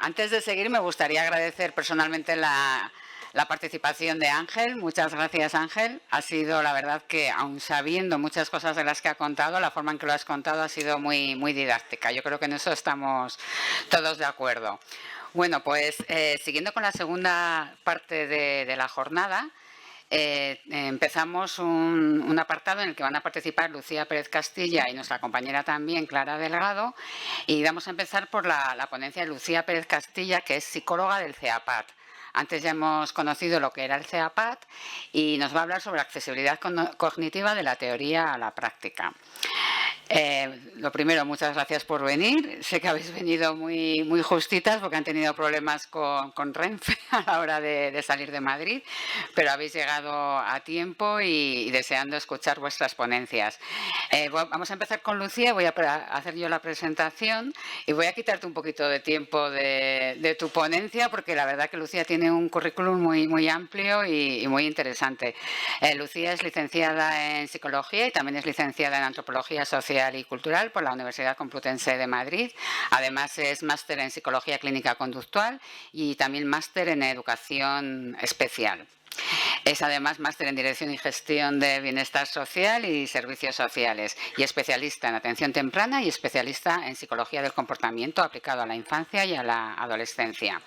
Antes de seguir, me gustaría agradecer personalmente la participación de Ángel. Muchas gracias, Ángel. Ha sido, la verdad, que aun sabiendo muchas cosas de las que ha contado, la forma en que lo has contado ha sido muy didáctica. Yo creo que en eso estamos todos de acuerdo. Bueno, pues siguiendo con la segunda parte de la jornada, empezamos un apartado en el que van a participar Lucía Pérez Castilla y nuestra compañera también, Clara Delgado, y vamos a empezar por la ponencia de Lucía Pérez Castilla, que es psicóloga del CEAPAT. Antes ya hemos conocido lo que era el CEAPAT y nos va a hablar sobre accesibilidad cognitiva de la teoría a la práctica. Lo primero, muchas gracias por venir. Sé que habéis venido muy justitas porque han tenido problemas con Renfe a la hora de salir de Madrid, pero habéis llegado a tiempo y deseando escuchar vuestras ponencias. Vamos a empezar con Lucía. Voy a hacer yo la presentación y voy a quitarte un poquito de tiempo de tu ponencia porque la verdad que Lucía tiene un currículum muy amplio y muy interesante. Lucía es licenciada en Psicología y también es licenciada en Antropología Social y Cultural por la Universidad Complutense de Madrid. Además es máster en Psicología Clínica Conductual y también máster en Educación Especial. Es además máster en Dirección y Gestión de Bienestar Social y Servicios Sociales y especialista en atención temprana y especialista en Psicología del Comportamiento aplicado a la infancia y a la adolescencia.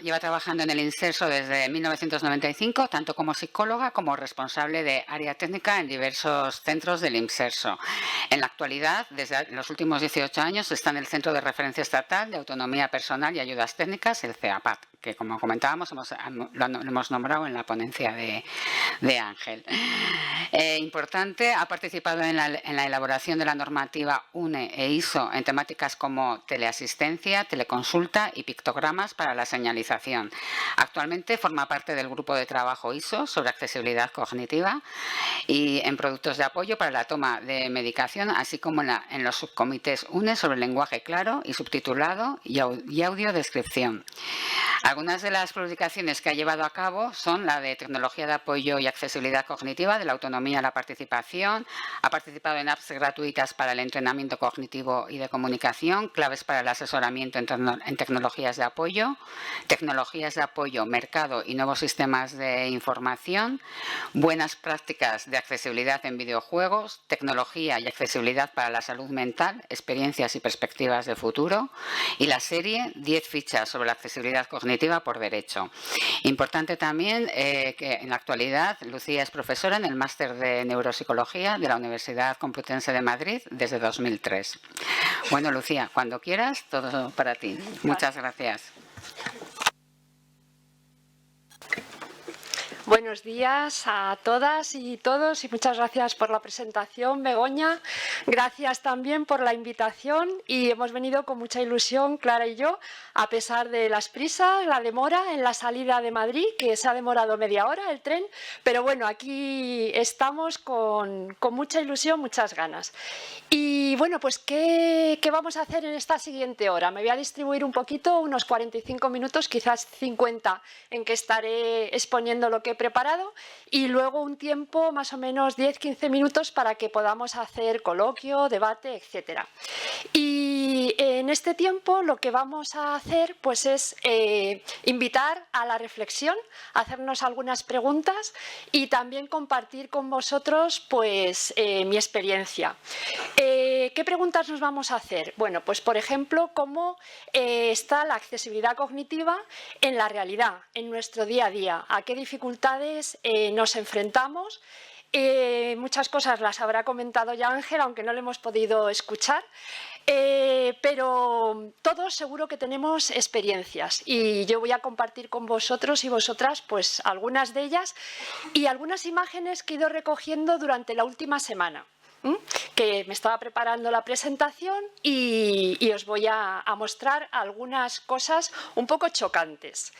Lleva trabajando en el Inserso desde 1995, tanto como psicóloga como responsable de área técnica en diversos centros del Inserso. En la actualidad, desde los últimos 18 años, está en el Centro de Referencia Estatal de Autonomía Personal y Ayudas Técnicas, el CEAPAT, que como comentábamos lo hemos nombrado en la ponencia de Ángel. Importante, ha participado en la elaboración de la normativa UNE e ISO en temáticas como teleasistencia, teleconsulta y pictogramas para la señalización. Actualmente forma parte del grupo de trabajo ISO sobre accesibilidad cognitiva y en productos de apoyo para la toma de medicación, así como en los subcomités UNE sobre lenguaje claro y subtitulado y audiodescripción. Algunas de las publicaciones que ha llevado a cabo son la de Tecnología de Apoyo y Accesibilidad Cognitiva, de la autonomía a la participación. Ha participado en apps gratuitas para el entrenamiento cognitivo y de comunicación, claves para el asesoramiento en tecnologías de apoyo, mercado y nuevos sistemas de información, buenas prácticas de accesibilidad en videojuegos, tecnología y accesibilidad para la salud mental, experiencias y perspectivas de futuro, y la serie 10 fichas sobre la accesibilidad cognitiva por derecho. Importante también que en la actualidad Lucía es profesora en el máster de Neuropsicología de la Universidad Complutense de Madrid desde 2003. Bueno, Lucía, cuando quieras, todo para ti. Muchas gracias. Buenos días a todas y todos y muchas gracias por la presentación, Begoña. Gracias también por la invitación y hemos venido con mucha ilusión, Clara y yo, a pesar de las prisas, la demora en la salida de Madrid, que se ha demorado media hora el tren, pero bueno, aquí estamos con mucha ilusión, muchas ganas. Y bueno, pues ¿qué vamos a hacer en esta siguiente hora? Me voy a distribuir un poquito, unos 45 minutos, quizás 50, en que estaré exponiendo lo que he preparado y luego un tiempo más o menos 10-15 minutos para que podamos hacer coloquio, debate, etcétera. Y en este tiempo lo que vamos a hacer pues es invitar a la reflexión, hacernos algunas preguntas y también compartir con vosotros pues mi experiencia. ¿Qué preguntas nos vamos a hacer? Bueno, pues por ejemplo, ¿cómo está la accesibilidad cognitiva en la realidad, en nuestro día a día? ¿A qué dificultades nos enfrentamos? Muchas cosas las habrá comentado ya Ángel, aunque no le hemos podido escuchar. Pero todos seguro que tenemos experiencias y yo voy a compartir con vosotros y vosotras pues algunas de ellas y algunas imágenes que he ido recogiendo durante la última semana, que me estaba preparando la presentación y os voy a mostrar algunas cosas un poco chocantes.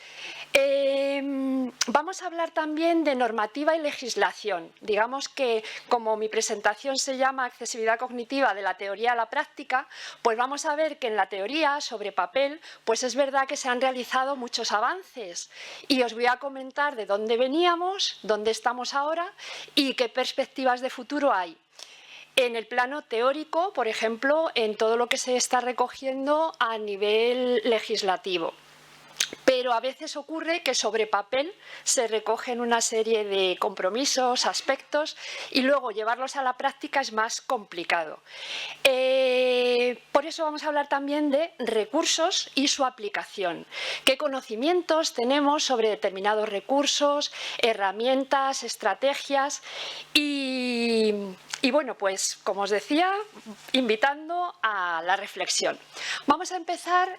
Vamos a hablar también de normativa y legislación. Digamos que como mi presentación se llama Accesibilidad cognitiva de la teoría a la práctica, pues vamos a ver que en la teoría, sobre papel, pues es verdad que se han realizado muchos avances y os voy a comentar de dónde veníamos, dónde estamos ahora y qué perspectivas de futuro hay. En el plano teórico, por ejemplo, en todo lo que se está recogiendo a nivel legislativo. Pero a veces ocurre que sobre papel se recogen una serie de compromisos, aspectos, y luego llevarlos a la práctica es más complicado. Por eso vamos a hablar también de recursos y su aplicación. ¿Qué conocimientos tenemos sobre determinados recursos, herramientas, estrategias? Y bueno, pues como os decía, invitando a la reflexión. Vamos a empezar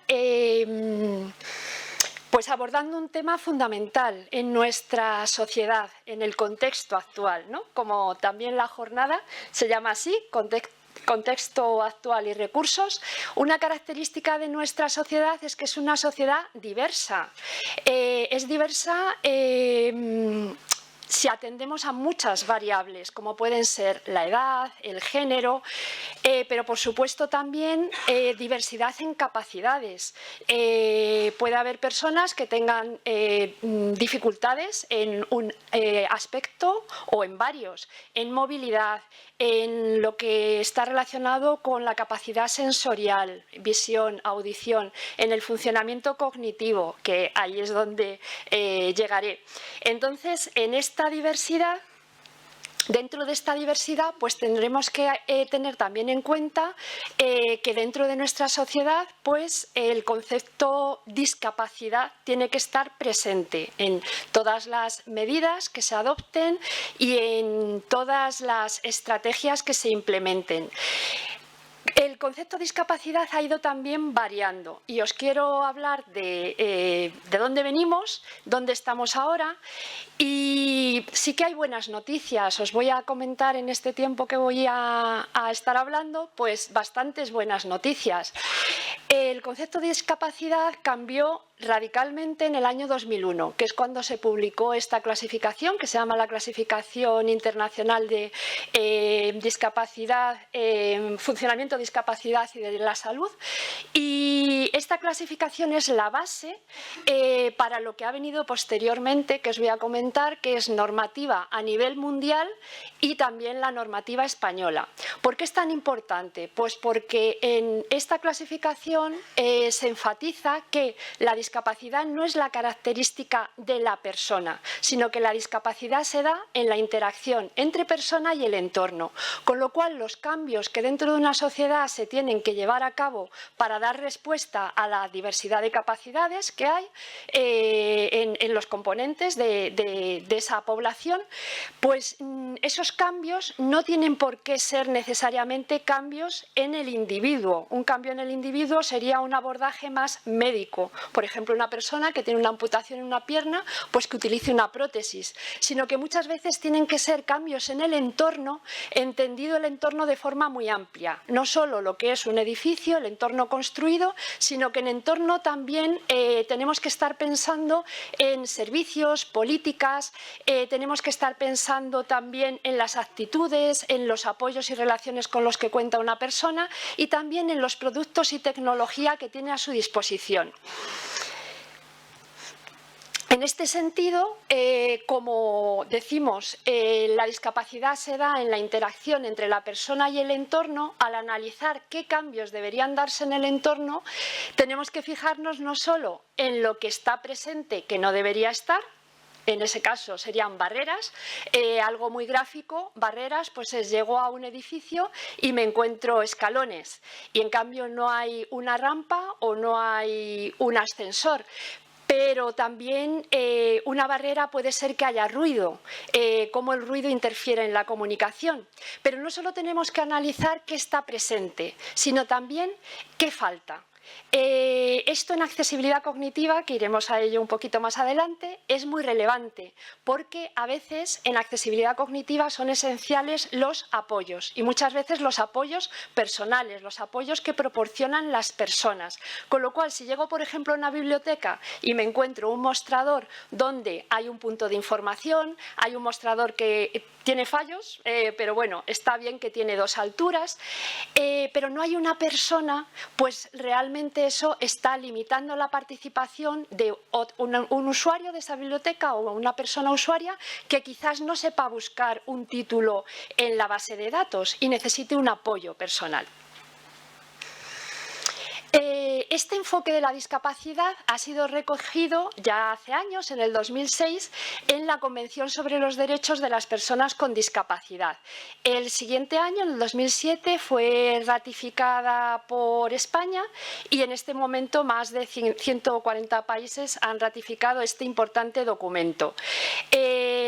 pues abordando un tema fundamental en nuestra sociedad, en el contexto actual, ¿no? Como también la jornada se llama así, contexto actual y recursos. Una característica de nuestra sociedad es que es una sociedad diversa. Es diversa si atendemos a muchas variables, como pueden ser la edad, el género, pero por supuesto también diversidad en capacidades. Puede haber personas que tengan dificultades en un aspecto o en varios, en movilidad, en lo que está relacionado con la capacidad sensorial, visión, audición, en el funcionamiento cognitivo, que ahí es donde llegaré. Entonces, en esta diversidad, dentro de esta diversidad, pues tendremos que tener también en cuenta que dentro de nuestra sociedad, pues el concepto discapacidad tiene que estar presente en todas las medidas que se adopten y en todas las estrategias que se implementen. El concepto de discapacidad ha ido también variando y os quiero hablar de dónde venimos, dónde estamos ahora, y sí que hay buenas noticias. Os voy a comentar en este tiempo que voy a estar hablando, pues bastantes buenas noticias. El concepto de discapacidad cambió radicalmente en el año 2001, que es cuando se publicó esta clasificación, que se llama la Clasificación Internacional de Discapacidad, Funcionamiento, Discapacidad y de la Salud. Y esta clasificación es la base para lo que ha venido posteriormente, que os voy a comentar, que es normativa a nivel mundial y también la normativa española. ¿Por qué es tan importante? Pues porque en esta clasificación se enfatiza que la discapacidad no es la característica de la persona, sino que la discapacidad se da en la interacción entre persona y el entorno, con lo cual los cambios que dentro de una sociedad se tienen que llevar a cabo para dar respuesta a la diversidad de capacidades que hay en los componentes de esa población, pues esos cambios no tienen por qué ser necesariamente cambios en el individuo. Un cambio en el individuo sería un abordaje más médico. Por ejemplo, una persona que tiene una amputación en una pierna, pues que utilice una prótesis, sino que muchas veces tienen que ser cambios en el entorno, entendido el entorno de forma muy amplia. No solo lo que es un edificio, el entorno construido, sino que en entorno también tenemos que estar pensando en servicios, políticas, tenemos que estar pensando también en las actitudes, en los apoyos y relaciones con los que cuenta una persona y también en los productos y tecnología que tiene a su disposición. En este sentido, como decimos, la discapacidad se da en la interacción entre la persona y el entorno. Al analizar qué cambios deberían darse en el entorno, tenemos que fijarnos no solo en lo que está presente, que no debería estar. En ese caso serían barreras, algo muy gráfico, barreras, pues es llego a un edificio y me encuentro escalones y en cambio no hay una rampa o no hay un ascensor. Pero también una barrera puede ser que haya ruido, cómo el ruido interfiere en la comunicación. Pero no solo tenemos que analizar qué está presente, sino también qué falta. Esto en accesibilidad cognitiva, que iremos a ello un poquito más adelante, es muy relevante porque a veces en accesibilidad cognitiva son esenciales los apoyos y muchas veces los apoyos personales, los apoyos que proporcionan las personas. Con lo cual, si llego, por ejemplo, a una biblioteca y me encuentro un mostrador donde hay un punto de información, hay un mostrador que tiene fallos, pero bueno, está bien que tiene 2 alturas, pero no hay una persona, pues realmente realmente eso está limitando la participación de un usuario de esa biblioteca o una persona usuaria que quizás no sepa buscar un título en la base de datos y necesite un apoyo personal. Este enfoque de la discapacidad ha sido recogido ya hace años, en el 2006, en la Convención sobre los Derechos de las Personas con Discapacidad. El siguiente año, en el 2007, fue ratificada por España y en este momento más de 140 países han ratificado este importante documento.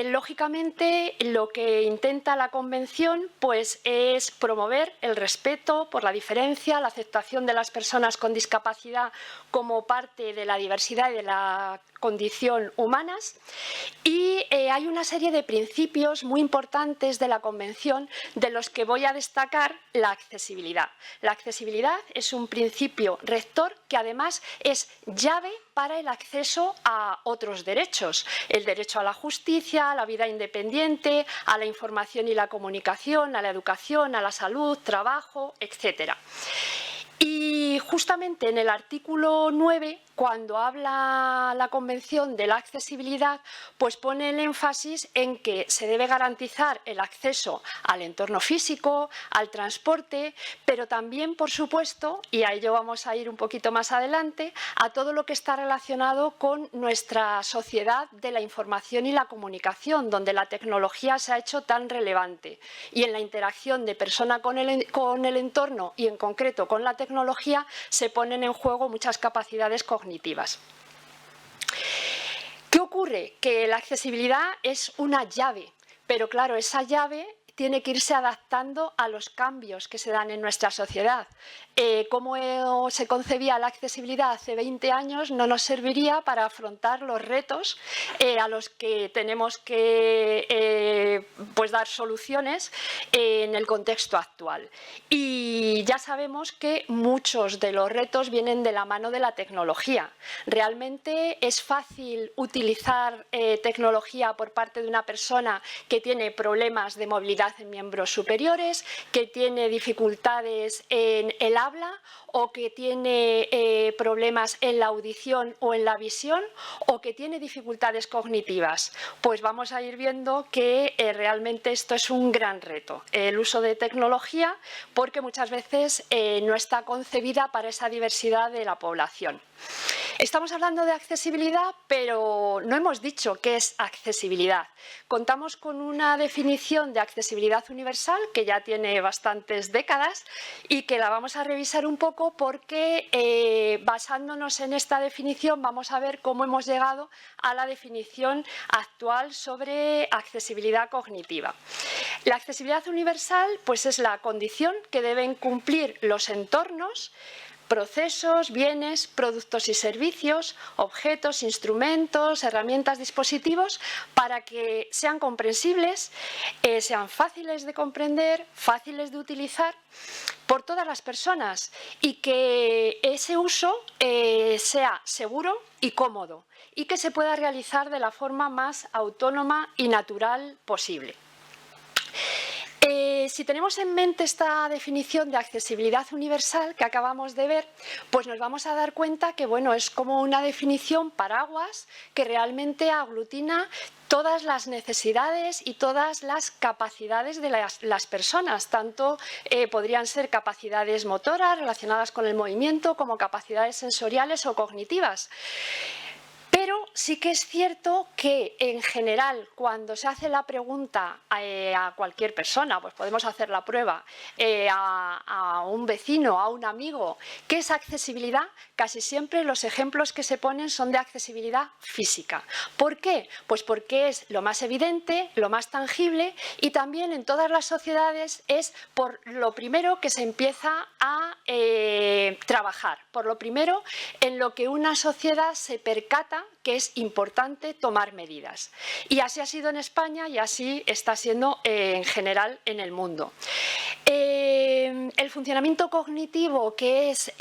Lógicamente, lo que intenta la Convención pues, es promover el respeto por la diferencia, la aceptación de las personas con discapacidad como parte de la diversidad y de la condición humanas, y hay una serie de principios muy importantes de la Convención de los que voy a destacar la accesibilidad. La accesibilidad es un principio rector que además es llave para el acceso a otros derechos, el derecho a la justicia, a la vida independiente, a la información y la comunicación, a la educación, a la salud, trabajo, etcétera. Y justamente en el artículo 9, cuando habla la Convención de la accesibilidad, pues pone el énfasis en que se debe garantizar el acceso al entorno físico, al transporte, pero también, por supuesto, y a ello vamos a ir un poquito más adelante, a todo lo que está relacionado con nuestra sociedad de la información y la comunicación, donde la tecnología se ha hecho tan relevante. Y en la interacción de persona con el entorno y en concreto con la tecnología se ponen en juego muchas capacidades cognitivas. ¿Qué ocurre? Que la accesibilidad es una llave, pero claro, esa llave tiene que irse adaptando a los cambios que se dan en nuestra sociedad. Cómo se concebía la accesibilidad hace 20 años no nos serviría para afrontar los retos a los que tenemos que pues dar soluciones en el contexto actual. Y ya sabemos que muchos de los retos vienen de la mano de la tecnología. Realmente es fácil utilizar tecnología por parte de una persona que tiene problemas de movilidad en miembros superiores, que tiene dificultades en el habla o que tiene problemas en la audición o en la visión o que tiene dificultades cognitivas. Pues vamos a ir viendo que realmente esto es un gran reto, el uso de tecnología, porque muchas veces no está concebida para esa diversidad de la población. Estamos hablando de accesibilidad, pero no hemos dicho qué es accesibilidad. Contamos con una definición de accesibilidad universal que ya tiene bastantes décadas y que la vamos a revisar un poco porque basándonos en esta definición vamos a ver cómo hemos llegado a la definición actual sobre accesibilidad cognitiva. La accesibilidad universal pues, es la condición que deben cumplir los entornos, procesos, bienes, productos y servicios, objetos, instrumentos, herramientas, dispositivos, para que sean comprensibles, sean fáciles de comprender, fáciles de utilizar por todas las personas y que ese uso sea seguro y cómodo y que se pueda realizar de la forma más autónoma y natural posible. Si tenemos en mente esta definición de accesibilidad universal que acabamos de ver, pues nos vamos a dar cuenta que bueno, es como una definición paraguas que realmente aglutina todas las necesidades y todas las capacidades de las personas, tanto podrían ser capacidades motoras relacionadas con el movimiento como capacidades sensoriales o cognitivas. Pero sí que es cierto que en general cuando se hace la pregunta a cualquier persona, pues podemos hacer la prueba, a un vecino, a un amigo, ¿qué es accesibilidad? Casi siempre los ejemplos que se ponen son de accesibilidad física. ¿Por qué? Pues porque es lo más evidente, lo más tangible y también en todas las sociedades es por lo primero que se empieza a trabajar, por lo primero en lo que una sociedad se percata que es importante tomar medidas. Y así ha sido en España y así está siendo en general en el mundo. El funcionamiento cognitivo, que es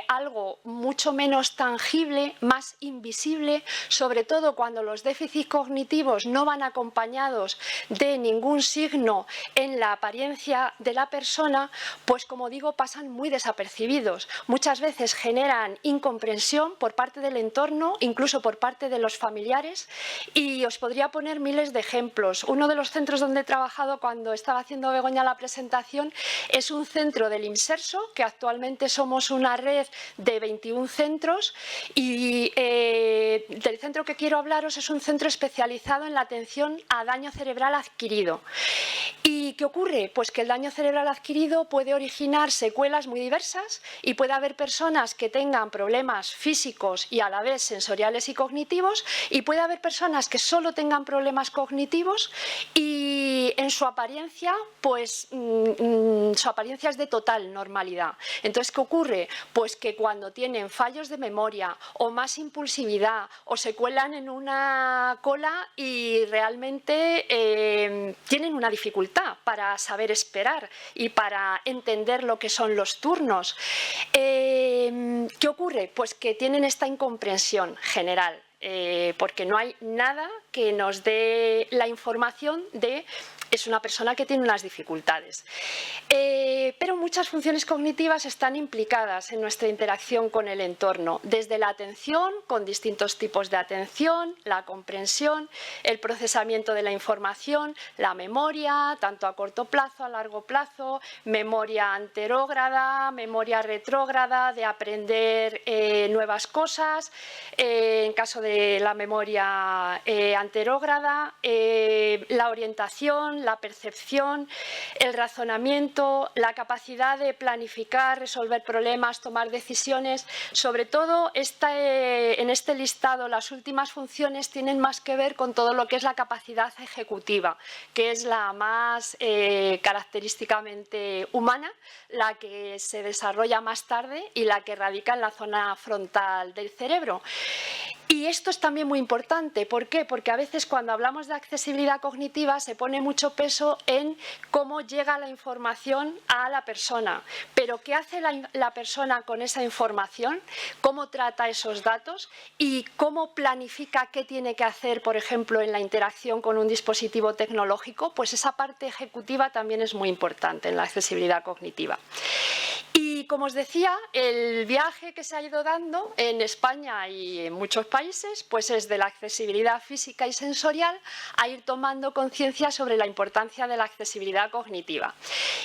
algo mucho menos tangible, más invisible, sobre todo cuando los déficits cognitivos no van acompañados de ningún signo en la apariencia de la persona, pues como digo, pasan muy desapercibidos. Muchas veces generan incomprensión por parte del entorno, incluso por parte de los familiares, y os podría poner miles de ejemplos. Uno de los centros donde he trabajado cuando estaba haciendo Begoña la presentación es un centro del Imserso, que actualmente somos una red de 21 centros, y del centro que quiero hablaros es un centro especializado en la atención a daño cerebral adquirido. ¿Y qué ocurre? Pues que el daño cerebral adquirido puede originar secuelas muy diversas y puede haber personas que tengan problemas físicos y a la vez sensoriales y cognitivos, y puede haber personas que solo tengan problemas cognitivos y en su apariencia, pues su apariencia es de total normalidad. Entonces, ¿qué ocurre? Pues que cuando tienen fallos de memoria o más impulsividad o se cuelan en una cola y realmente tienen una dificultad para saber esperar y para entender lo que son los turnos. ¿Qué ocurre? Pues que tienen esta incomprensión general. Porque no hay nada que nos dé la información de es una persona que tiene unas dificultades. Pero muchas funciones cognitivas están implicadas en nuestra interacción con el entorno, desde la atención, con distintos tipos de atención, la comprensión, el procesamiento de la información, la memoria, tanto a corto plazo, a largo plazo, memoria anterógrada, memoria retrógrada, de aprender nuevas cosas, en caso de la memoria anterógrada, la orientación, la percepción, el razonamiento, la capacidad de planificar, resolver problemas, tomar decisiones. Sobre todo, en este listado, las últimas funciones tienen más que ver con todo lo que es la capacidad ejecutiva, que es la más característicamente humana, la que se desarrolla más tarde y la que radica en la zona frontal del cerebro. Y esto es también muy importante. ¿Por qué? Porque a veces cuando hablamos de accesibilidad cognitiva se pone mucho peso en cómo llega la información a la persona. Pero ¿qué hace la persona con esa información? ¿Cómo trata esos datos? ¿Y cómo planifica qué tiene que hacer, por ejemplo, en la interacción con un dispositivo tecnológico? Pues esa parte ejecutiva también es muy importante en la accesibilidad cognitiva. Y como os decía, el viaje que se ha ido dando en España y en muchos países pues es de la accesibilidad física y sensorial a ir tomando conciencia sobre la importancia de la accesibilidad cognitiva.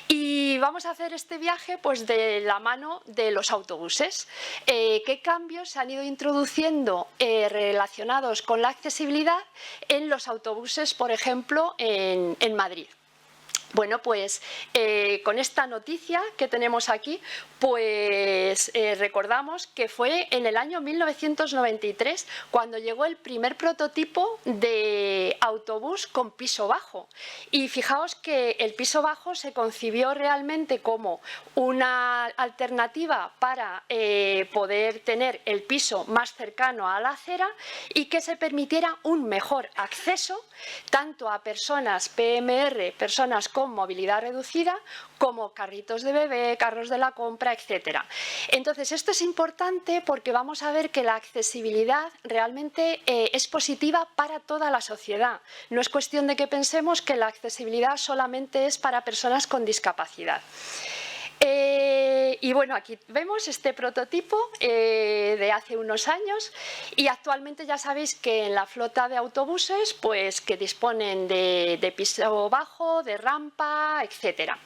Y vamos a hacer este viaje pues de la mano de los autobuses. ¿Qué cambios se han ido introduciendo relacionados con la accesibilidad en los autobuses, por ejemplo, en Madrid? Bueno, pues con esta noticia que tenemos aquí, pues recordamos que fue en el año 1993 cuando llegó el primer prototipo de autobús con piso bajo. Y fijaos que el piso bajo se concibió realmente como una alternativa para poder tener el piso más cercano a la acera y que se permitiera un mejor acceso tanto a personas PMR, personas con movilidad reducida, como carritos de bebé, carros de la compra, etcétera. Entonces, esto es importante porque vamos a ver que la accesibilidad realmente es positiva para toda la sociedad. No es cuestión de que pensemos que la accesibilidad solamente es para personas con discapacidad. Y bueno, aquí vemos este prototipo de hace unos años y actualmente ya sabéis que en la flota de autobuses pues que disponen de piso bajo, de rampa, etcétera.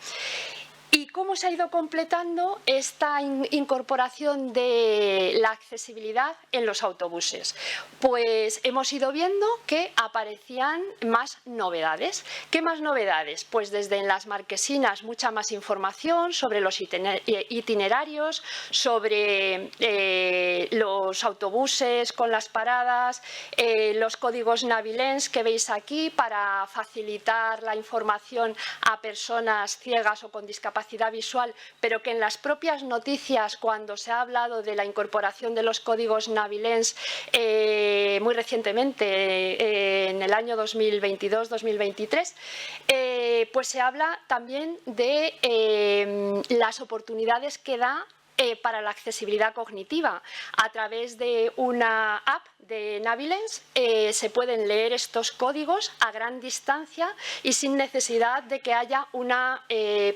¿Y cómo se ha ido completando esta incorporación de la accesibilidad en los autobuses? Pues hemos ido viendo que aparecían más novedades. ¿Qué más novedades? Pues desde en las marquesinas mucha más información sobre los itinerarios, sobre los autobuses con las paradas, los códigos Navilens que veis aquí para facilitar la información a personas ciegas o con discapacidad, discapacidad visual, pero que en las propias noticias, cuando se ha hablado de la incorporación de los códigos Navilens muy recientemente, en el año 2022-2023, pues se habla también de las oportunidades que da para la accesibilidad cognitiva. A través de una app de Navilens se pueden leer estos códigos a gran distancia y sin necesidad de que haya una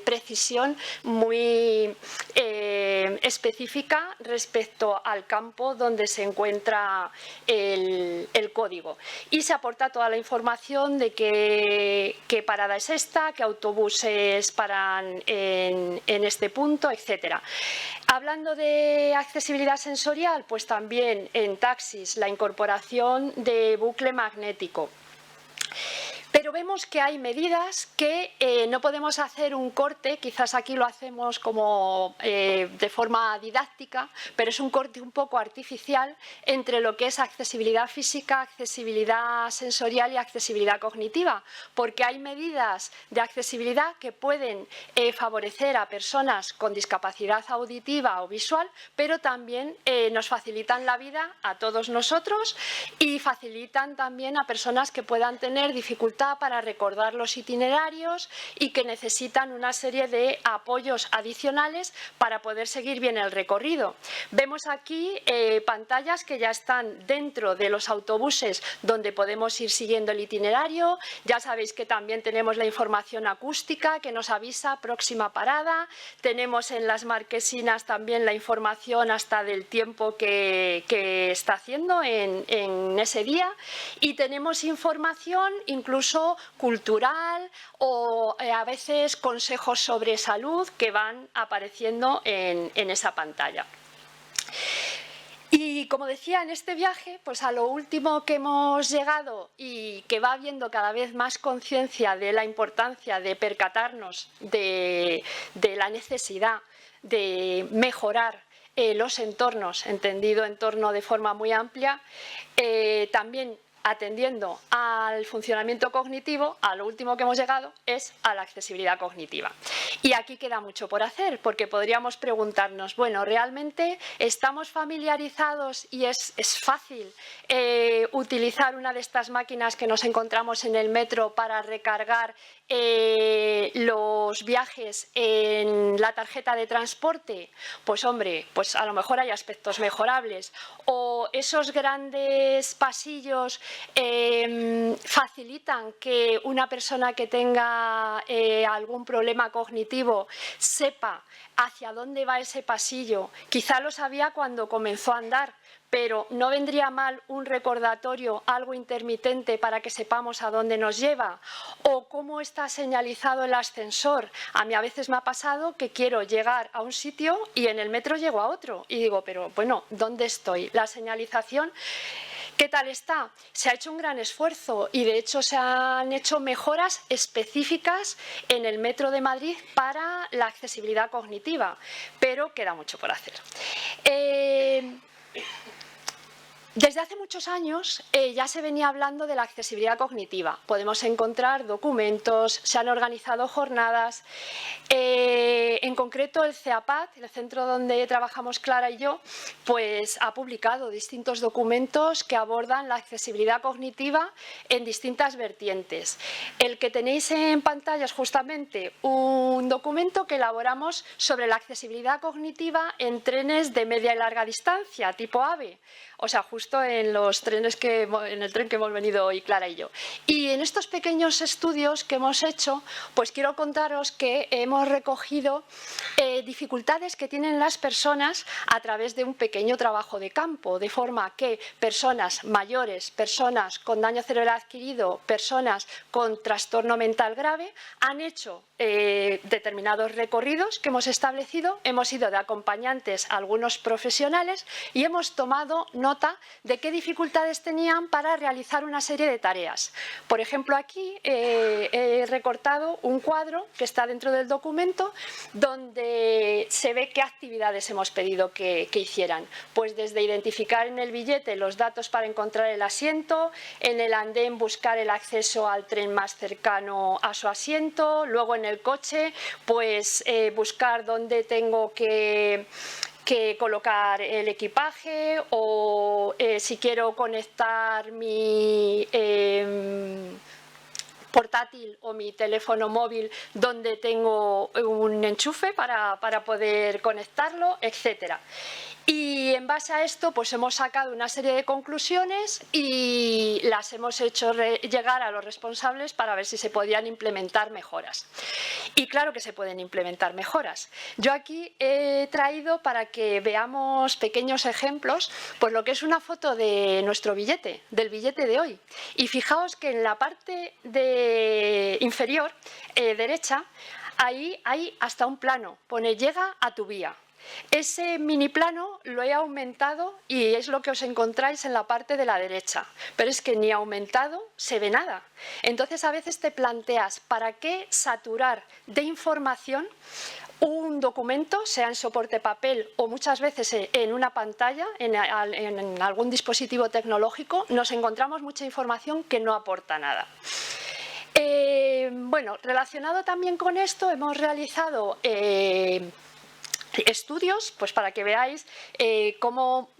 precisión muy específica respecto al campo donde se encuentra el código. Y se aporta toda la información de qué parada es esta, qué autobuses paran en este punto, etcétera. Hablando de accesibilidad sensorial, pues también en taxis la incorporación de bucle magnético. Pero vemos que hay medidas que no podemos hacer un corte, quizás aquí lo hacemos como de forma didáctica, pero es un corte un poco artificial entre lo que es accesibilidad física, accesibilidad sensorial y accesibilidad cognitiva, porque hay medidas de accesibilidad que pueden favorecer a personas con discapacidad auditiva o visual, pero también nos facilitan la vida a todos nosotros y facilitan también a personas que puedan tener dificultad para recordar los itinerarios y que necesitan una serie de apoyos adicionales para poder seguir bien el recorrido. Vemos aquí pantallas que ya están dentro de los autobuses donde podemos ir siguiendo el itinerario. Ya sabéis que también tenemos la información acústica que nos avisa próxima parada. Tenemos en las marquesinas también la información hasta del tiempo que está haciendo en ese día. Y tenemos información incluso cultural o a veces consejos sobre salud que van apareciendo en esa pantalla. Y como decía, en este viaje, pues a lo último que hemos llegado y que va habiendo cada vez más conciencia de la importancia de percatarnos de la necesidad de mejorar los entornos, entendido entorno de forma muy amplia, también atendiendo al funcionamiento cognitivo, a lo último que hemos llegado es a la accesibilidad cognitiva. Y aquí queda mucho por hacer, porque podríamos preguntarnos, bueno, ¿realmente estamos familiarizados y es fácil utilizar una de estas máquinas que nos encontramos en el metro para recargar los viajes en la tarjeta de transporte? Pues hombre, pues a lo mejor hay aspectos mejorables. O esos grandes pasillos facilitan que una persona que tenga algún problema cognitivo sepa hacia dónde va ese pasillo. Quizá lo sabía cuando comenzó a andar, pero ¿no vendría mal un recordatorio, algo intermitente para que sepamos a dónde nos lleva? ¿O cómo está señalizado el ascensor? A mí a veces me ha pasado que quiero llegar a un sitio y en el metro llego a otro y digo, pero bueno, ¿dónde estoy? La señalización, ¿qué tal está? Se ha hecho un gran esfuerzo y de hecho se han hecho mejoras específicas en el Metro de Madrid para la accesibilidad cognitiva, pero queda mucho por hacer. Desde hace muchos años ya se venía hablando de la accesibilidad cognitiva. Podemos encontrar documentos, se han organizado jornadas. En concreto el CEAPAT, el centro donde trabajamos Clara y yo, pues ha publicado distintos documentos que abordan la accesibilidad cognitiva en distintas vertientes. El que tenéis en pantalla es justamente un documento que elaboramos sobre la accesibilidad cognitiva en trenes de media y larga distancia, tipo AVE. O sea, justo en los trenes en el tren que hemos venido hoy Clara y yo. Y en estos pequeños estudios que hemos hecho, pues quiero contaros que hemos recogido dificultades que tienen las personas a través de un pequeño trabajo de campo, de forma que personas mayores, personas con daño cerebral adquirido, personas con trastorno mental grave han hecho determinados recorridos que hemos establecido, hemos ido de acompañantes a algunos profesionales y hemos tomado nota de qué dificultades tenían para realizar una serie de tareas. Por ejemplo, aquí he recortado un cuadro que está dentro del documento donde se ve qué actividades hemos pedido que hicieran. Pues desde identificar en el billete los datos para encontrar el asiento, en el andén buscar el acceso al tren más cercano a su asiento, luego en el coche pues buscar dónde tengo que colocar el equipaje, o si quiero conectar mi portátil o mi teléfono móvil, donde tengo un enchufe para poder conectarlo, etcétera. Y en base a esto pues hemos sacado una serie de conclusiones y las hemos hecho llegar a los responsables para ver si se podían implementar mejoras. Y claro que se pueden implementar mejoras. Yo aquí he traído para que veamos pequeños ejemplos, pues lo que es una foto de nuestro billete, del billete de hoy. Y fijaos que en la parte inferior derecha, ahí hay hasta un plano, pone llega a tu vía. Ese mini plano lo he aumentado y es lo que os encontráis en la parte de la derecha, pero es que ni aumentado se ve nada. Entonces a veces te planteas, ¿para qué saturar de información un documento, sea en soporte papel o muchas veces en una pantalla, en algún dispositivo tecnológico? Nos encontramos mucha información que no aporta nada. Bueno, relacionado también con esto, hemos realizado estudios, pues para que veáis cómo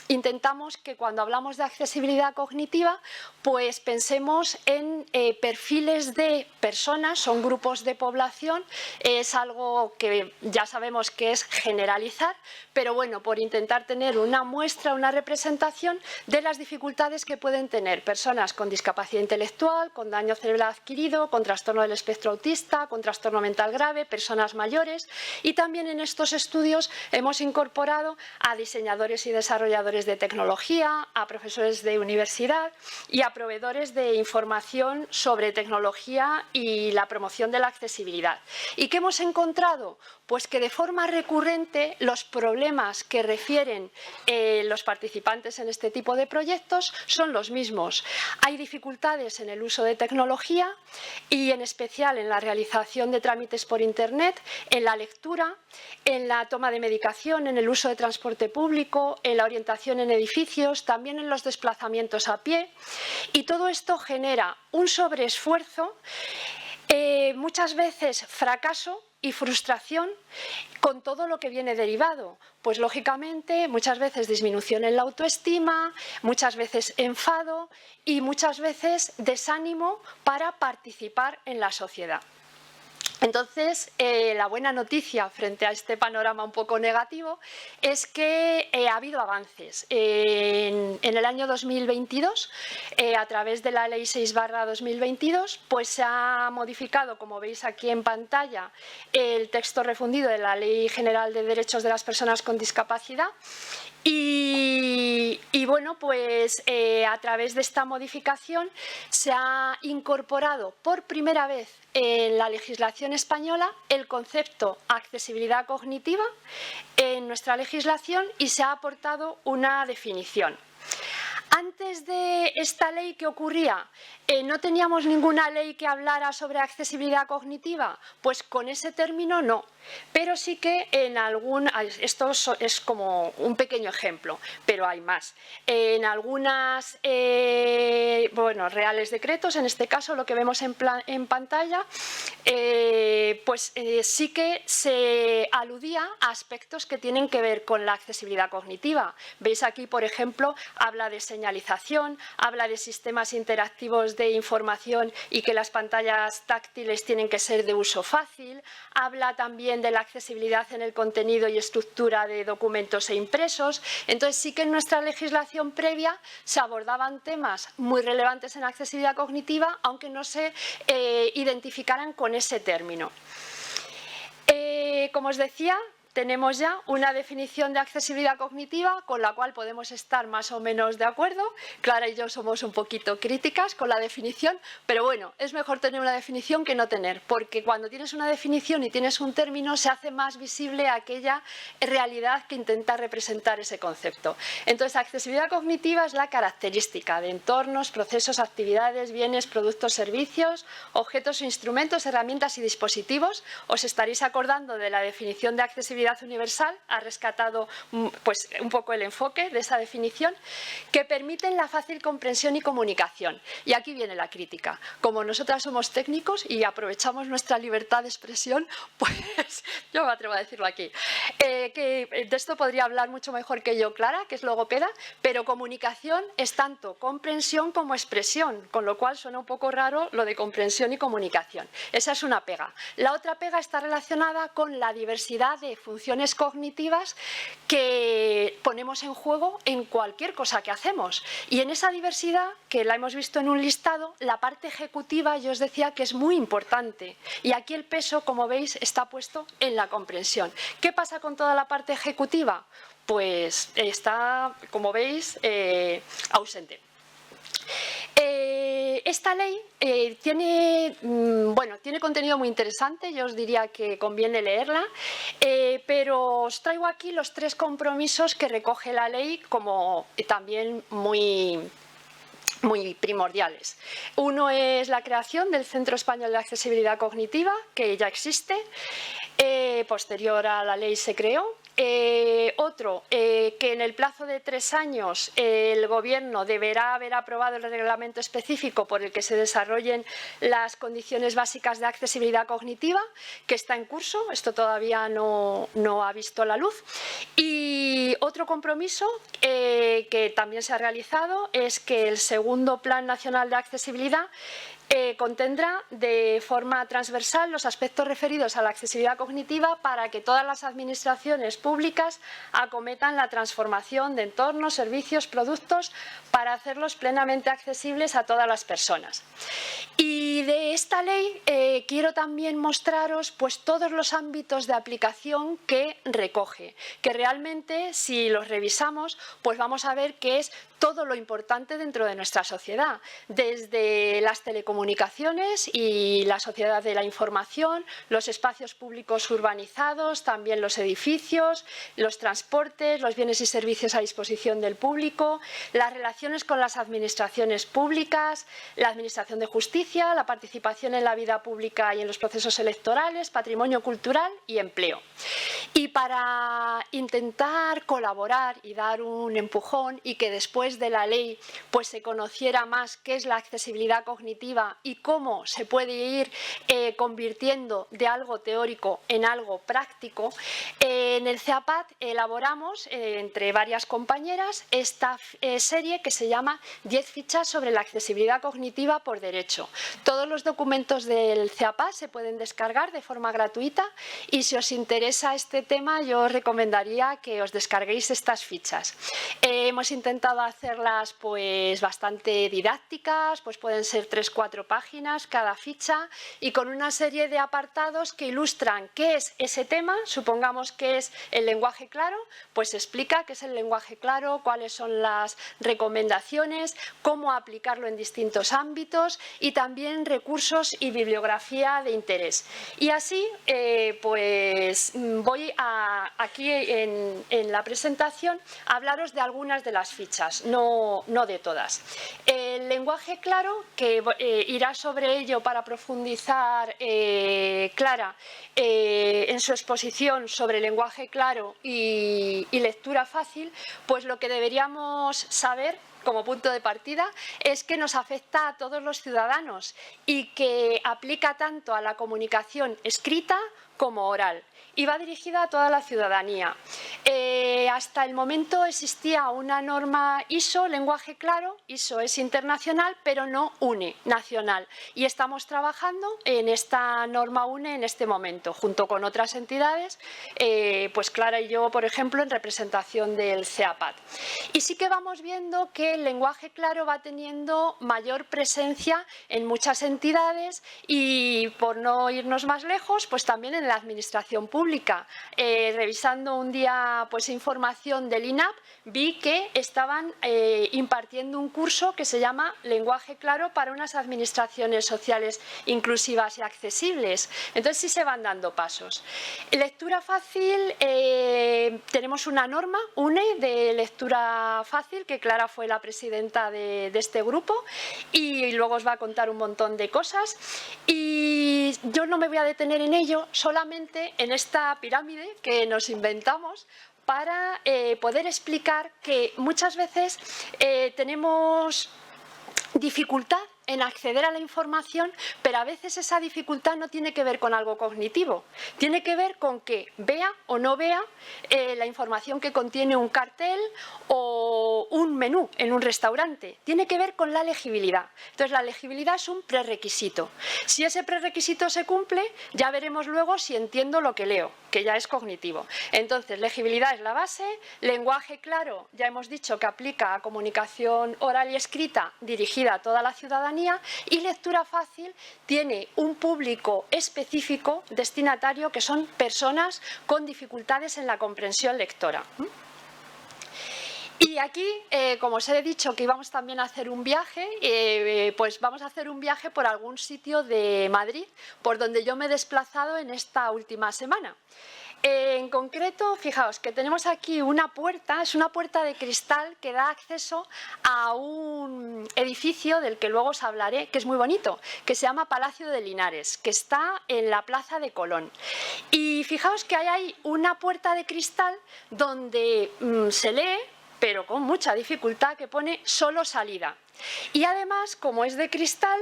intentamos que cuando hablamos de accesibilidad cognitiva pues pensemos en perfiles de personas, son grupos de población, es algo que ya sabemos que es generalizar, pero bueno, por intentar tener una muestra, una representación de las dificultades que pueden tener personas con discapacidad intelectual, con daño cerebral adquirido, con trastorno del espectro autista, con trastorno mental grave, personas mayores, y también en estos estudios hemos incorporado a diseñadores y desarrolladores de tecnología, a profesores de universidad y a proveedores de información sobre tecnología y la promoción de la accesibilidad. ¿Y qué hemos encontrado? Pues que de forma recurrente los problemas que refieren los participantes en este tipo de proyectos son los mismos. Hay dificultades en el uso de tecnología y en especial en la realización de trámites por Internet, en la lectura, en la toma de medicación, en el uso de transporte público, en la orientación en edificios, también en los desplazamientos a pie, y todo esto genera un sobreesfuerzo, muchas veces fracaso y frustración con todo lo que viene derivado. Pues lógicamente muchas veces disminución en la autoestima, muchas veces enfado y muchas veces desánimo para participar en la sociedad. Entonces, la buena noticia frente a este panorama un poco negativo es que ha habido avances. En el año 2022, a través de la Ley 6/2022, pues se ha modificado, como veis aquí en pantalla, el texto refundido de la Ley General de Derechos de las Personas con Discapacidad. Y bueno, pues a través de esta modificación se ha incorporado por primera vez en la legislación española el concepto accesibilidad cognitiva en nuestra legislación y se ha aportado una definición. Antes de esta ley, ¿qué ocurría? ¿No teníamos ninguna ley que hablara sobre accesibilidad cognitiva? Pues con ese término no, pero sí que en esto es como un pequeño ejemplo, pero hay más. En algunas reales decretos, en este caso lo que vemos en pantalla, sí que se aludía a aspectos que tienen que ver con la accesibilidad cognitiva. Veis aquí, por ejemplo, habla de señalización, habla de sistemas interactivos de información y que las pantallas táctiles tienen que ser de uso fácil, habla también de la accesibilidad en el contenido y estructura de documentos e impresos. Entonces sí que en nuestra legislación previa se abordaban temas muy relevantes en accesibilidad cognitiva, aunque no se identificaran con ese término. Como os decía, tenemos ya una definición de accesibilidad cognitiva con la cual podemos estar más o menos de acuerdo. Clara y yo somos un poquito críticas con la definición, pero bueno, es mejor tener una definición que no tener, porque cuando tienes una definición y tienes un término se hace más visible aquella realidad que intenta representar ese concepto. Entonces, accesibilidad cognitiva es la característica de entornos, procesos, actividades, bienes, productos, servicios, objetos, instrumentos, herramientas y dispositivos. Os estaréis acordando de la definición de accesibilidad universal, ha rescatado pues, un poco el enfoque de esa definición, que permiten la fácil comprensión y comunicación. Y aquí viene la crítica. Como nosotras somos técnicos y aprovechamos nuestra libertad de expresión, pues yo me atrevo a decirlo aquí. Que de esto podría hablar mucho mejor que yo Clara, que es logopeda, pero comunicación es tanto comprensión como expresión, con lo cual suena un poco raro lo de comprensión y comunicación. Esa es una pega. La otra pega está relacionada con la diversidad de funciones cognitivas que ponemos en juego en cualquier cosa que hacemos. Y en esa diversidad, que la hemos visto en un listado, la parte ejecutiva yo os decía que es muy importante. Y aquí el peso, como veis, está puesto en la comprensión. ¿Qué pasa con toda la parte ejecutiva? Pues está, como veis, ausente. Esta ley tiene contenido muy interesante, yo os diría que conviene leerla, pero os traigo aquí los 3 compromisos que recoge la ley como también muy primordiales. Uno es la creación del Centro Español de Accesibilidad Cognitiva, que ya existe, posterior a la ley se creó. Otro, que en el plazo de 3 años el Gobierno deberá haber aprobado el reglamento específico por el que se desarrollen las condiciones básicas de accesibilidad cognitiva, que está en curso, esto todavía no ha visto la luz. Y otro compromiso que también se ha realizado es que el segundo Plan Nacional de Accesibilidad contendrá de forma transversal los aspectos referidos a la accesibilidad cognitiva para que todas las administraciones públicas acometan la transformación de entornos, servicios, productos para hacerlos plenamente accesibles a todas las personas. Y de esta ley quiero también mostraros pues, todos los ámbitos de aplicación que recoge, que realmente si los revisamos pues vamos a ver que es todo lo importante dentro de nuestra sociedad, desde las telecomunicaciones y la sociedad de la información, los espacios públicos urbanizados, también los edificios, los transportes, los bienes y servicios a disposición del público, las relaciones con las administraciones públicas, la administración de justicia, la participación en la vida pública y en los procesos electorales, patrimonio cultural y empleo. Y para intentar colaborar y dar un empujón y que después de la ley pues se conociera más qué es la accesibilidad cognitiva y cómo se puede ir convirtiendo de algo teórico en algo práctico, en el CEAPAT elaboramos entre varias compañeras esta serie que se llama 10 fichas sobre la accesibilidad cognitiva por derecho. Todos los documentos del CEAPAT se pueden descargar de forma gratuita y si os interesa este tema yo os recomendaría que os descarguéis estas fichas. Hemos intentado hacerlas pues bastante didácticas, pues pueden ser 3-4 páginas cada ficha y con una serie de apartados que ilustran qué es ese tema. Supongamos que es el lenguaje claro, pues explica qué es el lenguaje claro, cuáles son las recomendaciones, cómo aplicarlo en distintos ámbitos y también recursos y bibliografía de interés. Y así pues voy aquí en la presentación a hablaros de algunas de las fichas, no de todas. El lenguaje claro, que irá sobre ello para profundizar Clara en su exposición sobre lenguaje claro y lectura fácil, pues lo que deberíamos saber como punto de partida es que nos afecta a todos los ciudadanos y que aplica tanto a la comunicación escrita como oral y va dirigida a toda la ciudadanía. Hasta el momento existía una norma ISO, lenguaje claro, ISO es internacional pero no UNE, nacional, y estamos trabajando en esta norma UNE en este momento, junto con otras entidades, pues Clara y yo, por ejemplo, en representación del CEAPAT. Y sí que vamos viendo que el lenguaje claro va teniendo mayor presencia en muchas entidades y, por no irnos más lejos, pues también en la administración pública. Revisando un día pues, información del INAP, vi que estaban impartiendo un curso que se llama Lenguaje claro para unas administraciones sociales inclusivas y accesibles. Entonces sí se van dando pasos. Lectura fácil, tenemos una norma, UNE, de lectura fácil, que Clara fue la presidenta de este grupo y luego os va a contar un montón de cosas. Y yo no me voy a detener en ello, solamente en esta pirámide que nos inventamos para poder explicar que muchas veces tenemos dificultad en acceder a la información, pero a veces esa dificultad no tiene que ver con algo cognitivo, tiene que ver con que vea o no vea la información que contiene un cartel o un menú en un restaurante, tiene que ver con la legibilidad. Entonces la legibilidad es un prerequisito. Si ese prerequisito se cumple, ya veremos luego si entiendo lo que leo, que ya es cognitivo. Entonces legibilidad es la base, lenguaje claro, ya hemos dicho que aplica a comunicación oral y escrita dirigida a toda la ciudadanía, y lectura fácil tiene un público específico destinatario que son personas con dificultades en la comprensión lectora. Y aquí, como os he dicho que íbamos también a hacer un viaje, pues vamos a hacer un viaje por algún sitio de Madrid, por donde yo me he desplazado en esta última semana. En concreto, fijaos que tenemos aquí una puerta, es una puerta de cristal que da acceso a un edificio del que luego os hablaré, que es muy bonito, que se llama Palacio de Linares, que está en la Plaza de Colón. Y fijaos que hay ahí una puerta de cristal donde se lee, pero con mucha dificultad, que pone solo salida. Y además, como es de cristal,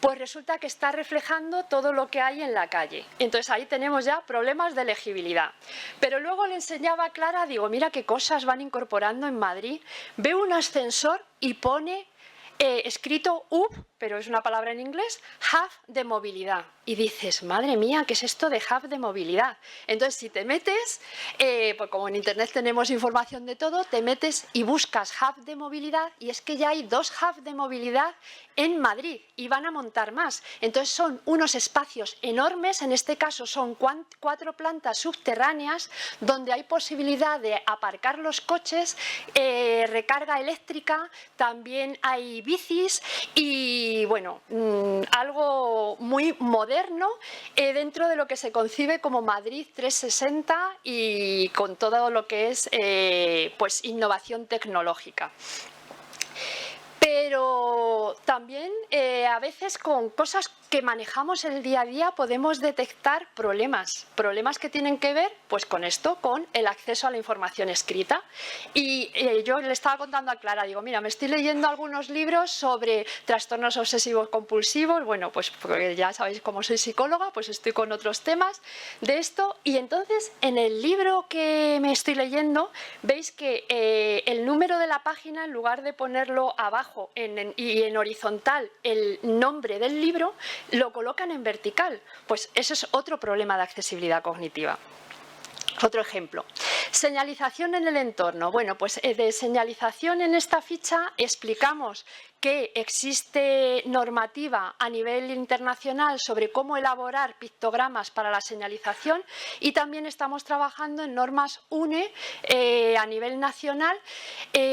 pues resulta que está reflejando todo lo que hay en la calle. Entonces ahí tenemos ya problemas de legibilidad. Pero luego le enseñaba a Clara, digo, mira qué cosas van incorporando en Madrid. Veo un ascensor y pone escrito UP, pero es una palabra en inglés, hub de movilidad. Y dices, madre mía, ¿qué es esto de hub de movilidad? Entonces, si te metes, pues como en Internet tenemos información de todo, te metes y buscas hub de movilidad, y es que ya hay 2 hubs de movilidad en Madrid y van a montar más. Entonces son unos espacios enormes, en este caso son 4 plantas subterráneas donde hay posibilidad de aparcar los coches, recarga eléctrica, también hay bicis y bueno, algo muy moderno dentro de lo que se concibe como Madrid 360 y con todo lo que es pues innovación tecnológica. Pero también a veces con cosas que manejamos el día a día podemos detectar problemas que tienen que ver pues con esto, con el acceso a la información escrita. Y yo le estaba contando a Clara, digo, mira, me estoy leyendo algunos libros sobre trastornos obsesivos compulsivos, bueno, pues porque ya sabéis cómo soy psicóloga, pues estoy con otros temas de esto, y entonces en el libro que me estoy leyendo veis que el número de la página, en lugar de ponerlo abajo y en horizontal el nombre del libro, lo colocan en vertical. Pues eso es otro problema de accesibilidad cognitiva. Otro ejemplo, señalización en el entorno. Bueno, pues de señalización en esta ficha explicamos que existe normativa a nivel internacional sobre cómo elaborar pictogramas para la señalización, y también estamos trabajando en normas UNE a nivel nacional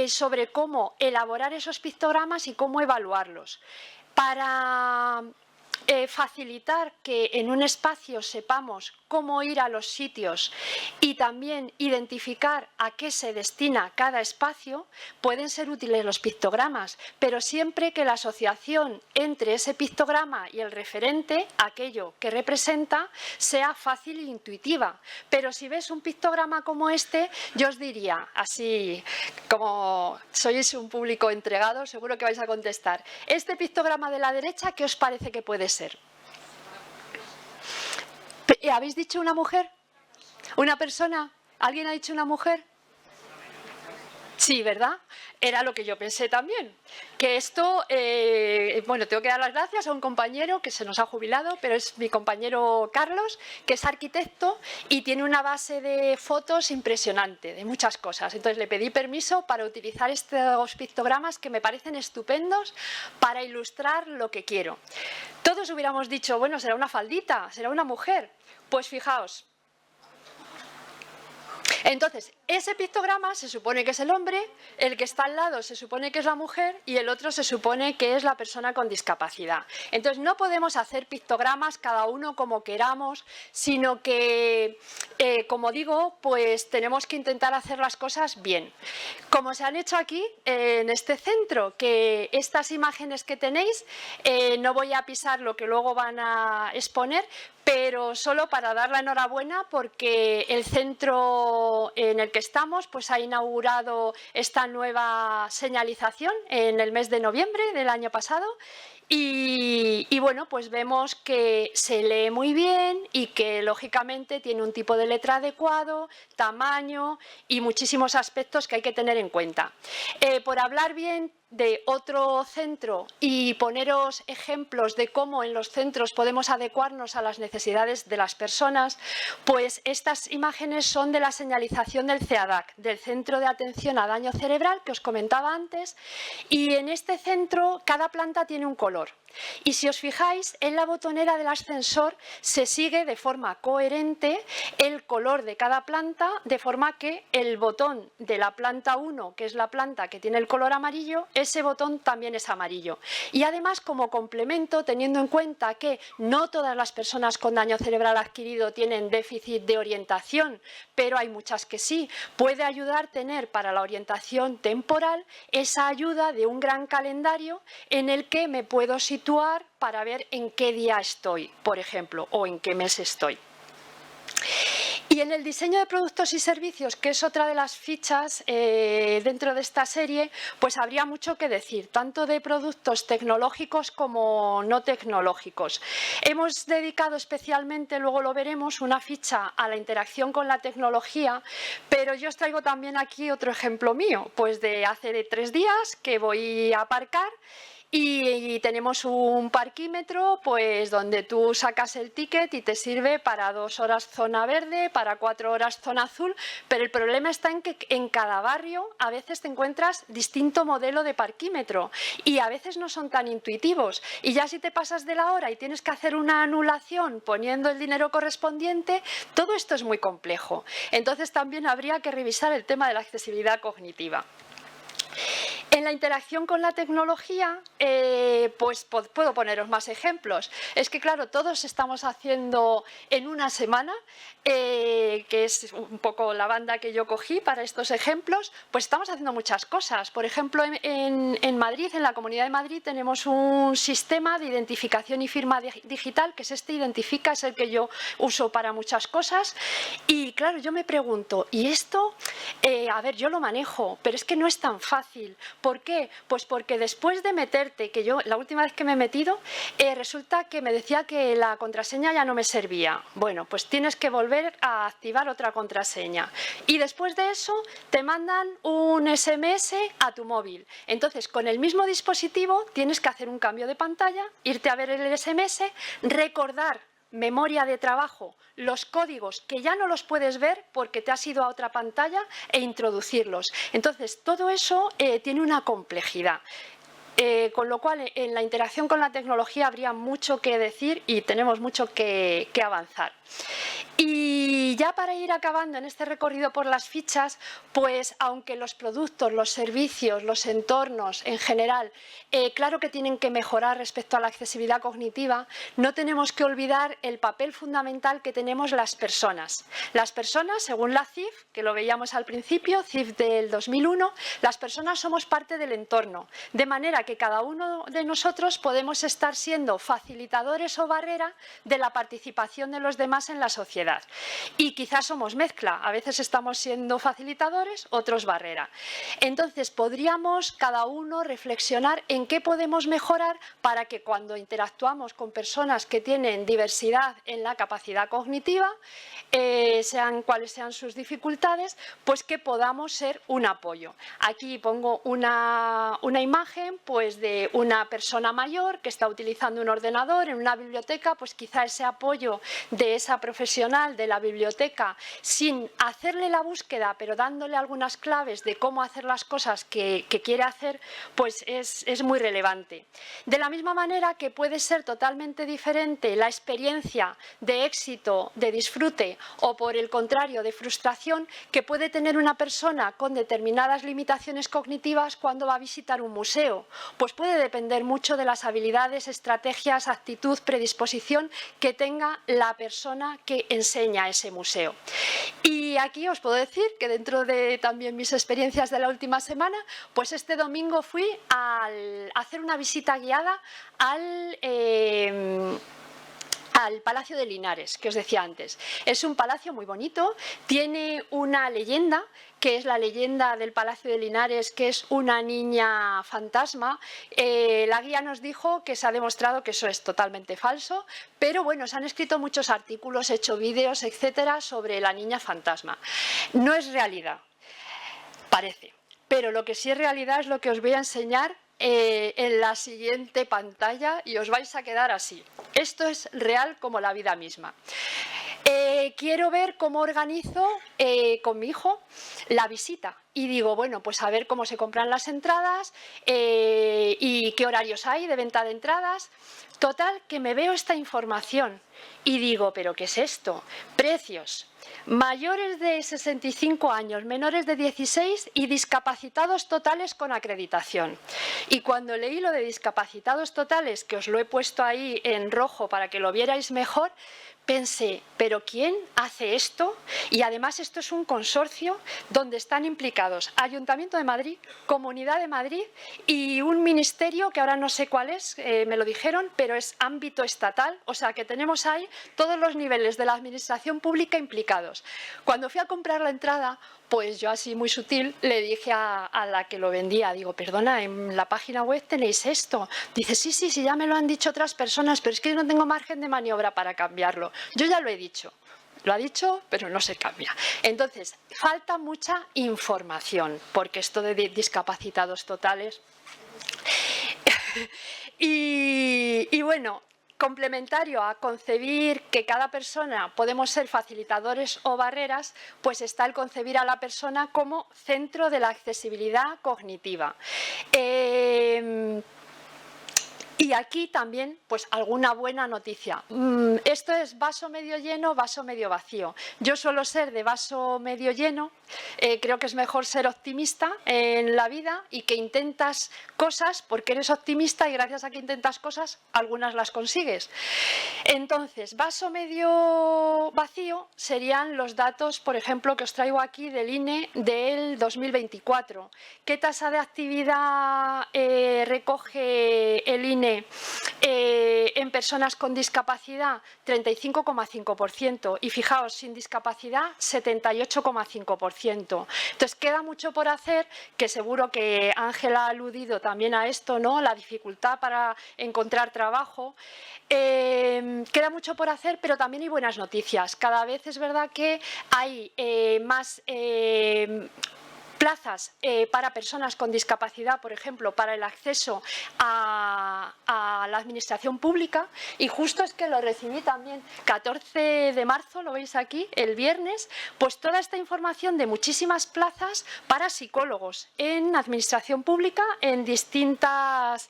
sobre cómo elaborar esos pictogramas y cómo evaluarlos. Para facilitar que en un espacio sepamos cómo ir a los sitios y también identificar a qué se destina cada espacio, pueden ser útiles los pictogramas, pero siempre que la asociación entre ese pictograma y el referente, aquello que representa, sea fácil e intuitiva. Pero si ves un pictograma como este, yo os diría, así como sois un público entregado, seguro que vais a contestar, este pictograma de la derecha, ¿qué os parece que puede ser? ¿Habéis dicho una mujer? ¿Una persona? ¿Alguien ha dicho una mujer? Sí, ¿verdad? Era lo que yo pensé también. Que esto, bueno, tengo que dar las gracias a un compañero que se nos ha jubilado, pero es mi compañero Carlos, que es arquitecto y tiene una base de fotos impresionante, de muchas cosas. Entonces le pedí permiso para utilizar estos pictogramas que me parecen estupendos para ilustrar lo que quiero. Todos hubiéramos dicho, bueno, será una faldita, será una mujer. Pues fijaos. Entonces, ese pictograma se supone que es el hombre, el que está al lado se supone que es la mujer y el otro se supone que es la persona con discapacidad. Entonces, no podemos hacer pictogramas cada uno como queramos, sino que, como digo, pues tenemos que intentar hacer las cosas bien. Como se han hecho aquí, en este centro, que estas imágenes que tenéis, no voy a pisar lo que luego van a exponer, pero solo para dar la enhorabuena porque el centro en el que estamos pues ha inaugurado esta nueva señalización en el mes de noviembre del año pasado y bueno, pues vemos que se lee muy bien y que lógicamente tiene un tipo de letra adecuado, tamaño y muchísimos aspectos que hay que tener en cuenta. Por hablar bien de otro centro y poneros ejemplos de cómo en los centros podemos adecuarnos a las necesidades de las personas, pues estas imágenes son de la señalización del CEADAC, del Centro de Atención a Daño Cerebral que os comentaba antes, y en este centro cada planta tiene un color. Y si os fijáis, en la botonera del ascensor se sigue de forma coherente el color de cada planta, de forma que el botón de la planta 1, que es la planta que tiene el color amarillo, ese botón también es amarillo. Y además, como complemento, teniendo en cuenta que no todas las personas con daño cerebral adquirido tienen déficit de orientación, pero hay muchas que sí, puede ayudar tener para la orientación temporal esa ayuda de un gran calendario en el que me puedo situar para ver en qué día estoy, por ejemplo, o en qué mes estoy. Y en el diseño de productos y servicios, que es otra de las fichas dentro de esta serie, pues habría mucho que decir, tanto de productos tecnológicos como no tecnológicos. Hemos dedicado especialmente, luego lo veremos, una ficha a la interacción con la tecnología, pero yo os traigo también aquí otro ejemplo mío, pues de hace 3 días que voy a aparcar. Y tenemos un parquímetro pues donde tú sacas el ticket y te sirve para 2 horas zona verde, para 4 horas zona azul, pero el problema está en que en cada barrio a veces te encuentras distinto modelo de parquímetro y a veces no son tan intuitivos y ya si te pasas de la hora y tienes que hacer una anulación poniendo el dinero correspondiente, todo esto es muy complejo. Entonces también habría que revisar el tema de la accesibilidad cognitiva. En la interacción con la tecnología, pues puedo poneros más ejemplos. Es que, claro, todos estamos haciendo en una semana, que es un poco la banda que yo cogí para estos ejemplos, pues estamos haciendo muchas cosas. Por ejemplo, en Madrid, en la Comunidad de Madrid, tenemos un sistema de identificación y firma digital, que es este Identifica, es el que yo uso para muchas cosas. Y, claro, yo me pregunto, ¿y esto? A ver, yo lo manejo, pero es que no es tan fácil. ¿Por qué? Pues porque después de meterte, que yo la última vez que me he metido, resulta que me decía que la contraseña ya no me servía. Bueno, pues tienes que volver a activar otra contraseña. Y después de eso te mandan un SMS a tu móvil. Entonces, con el mismo dispositivo tienes que hacer un cambio de pantalla, irte a ver el SMS, recordar memoria de trabajo, los códigos que ya no los puedes ver porque te has ido a otra pantalla e introducirlos. Entonces, todo eso tiene una complejidad. Con lo cual, en la interacción con la tecnología habría mucho que decir y tenemos mucho que avanzar. Y ya para ir acabando en este recorrido por las fichas, pues aunque los productos, los servicios, los entornos en general, claro que tienen que mejorar respecto a la accesibilidad cognitiva, no tenemos que olvidar el papel fundamental que tenemos las personas. Las personas, según la CIF, que lo veíamos al principio, CIF del 2001, las personas somos parte del entorno, de manera que cada uno de nosotros podemos estar siendo facilitadores o barrera de la participación de los demás en la sociedad. Y quizás somos mezcla, a veces estamos siendo facilitadores, otros barrera. Entonces podríamos cada uno reflexionar en qué podemos mejorar para que cuando interactuamos con personas que tienen diversidad en la capacidad cognitiva, sean cuáles sean sus dificultades, pues que podamos ser un apoyo. Aquí pongo una imagen pues de una persona mayor que está utilizando un ordenador en una biblioteca, pues quizá ese apoyo de esa profesional de la biblioteca, sin hacerle la búsqueda, pero dándole algunas claves de cómo hacer las cosas que quiere hacer, pues es muy relevante. De la misma manera que puede ser totalmente diferente la experiencia de éxito, de disfrute o por el contrario de frustración que puede tener una persona con determinadas limitaciones cognitivas cuando va a visitar un museo. Pues puede depender mucho de las habilidades, estrategias, actitud, predisposición que tenga la persona que enseña ese museo. Y aquí os puedo decir que dentro de también mis experiencias de la última semana, pues este domingo fui a hacer una visita guiada al Palacio de Linares, que os decía antes. Es un palacio muy bonito, tiene una leyenda, que es la leyenda del Palacio de Linares, que es una niña fantasma. La guía nos dijo que se ha demostrado que eso es totalmente falso, pero bueno, se han escrito muchos artículos, hecho vídeos, etcétera, sobre la niña fantasma. No es realidad, parece, pero lo que sí es realidad es lo que os voy a enseñar en la siguiente pantalla y os vais a quedar así. Esto es real como la vida misma. Quiero ver cómo organizo con mi hijo la visita y digo, bueno, pues a ver cómo se compran las entradas y qué horarios hay de venta de entradas. Total, que me veo esta información y digo, ¿pero qué es esto? Precios. Mayores de 65 años, menores de 16 y discapacitados totales con acreditación. Y cuando leí lo de discapacitados totales, que os lo he puesto ahí en rojo para que lo vierais mejor, pensé, ¿pero quién hace esto? Y además esto es un consorcio donde están implicados Ayuntamiento de Madrid, Comunidad de Madrid y un ministerio que ahora no sé cuál es, me lo dijeron, pero es ámbito estatal, o sea que tenemos ahí todos los niveles de la administración pública implicados. Cuando fui a comprar la entrada, pues yo así muy sutil le dije a la que lo vendía, digo, perdona, en la página web tenéis esto. Dice, sí, ya me lo han dicho otras personas, pero es que yo no tengo margen de maniobra para cambiarlo. Yo ya lo he dicho. Lo ha dicho, pero no se cambia. Entonces, falta mucha información, porque esto de discapacitados totales... y bueno... Complementario a concebir que cada persona podemos ser facilitadores o barreras, pues está el concebir a la persona como centro de la accesibilidad cognitiva. Y aquí también, pues alguna buena noticia. Esto es vaso medio lleno, vaso medio vacío. Yo suelo ser de vaso medio lleno. Creo que es mejor ser optimista en la vida y que intentas cosas porque eres optimista y gracias a que intentas cosas, algunas las consigues. Entonces, vaso medio vacío serían los datos, por ejemplo, que os traigo aquí del INE del 2024. ¿Qué tasa de actividad recoge el INE en personas con discapacidad? 35,5%. Y fijaos, sin discapacidad, 78,5%. Entonces queda mucho por hacer, que seguro que Ángela ha aludido también a esto, ¿no? La dificultad para encontrar trabajo. Queda mucho por hacer, pero también hay buenas noticias. Cada vez es verdad que hay más plazas para personas con discapacidad, por ejemplo, para el acceso a la administración pública, y justo es que lo recibí también 14 de marzo, lo veis aquí, el viernes, pues toda esta información de muchísimas plazas para psicólogos en administración pública en distintas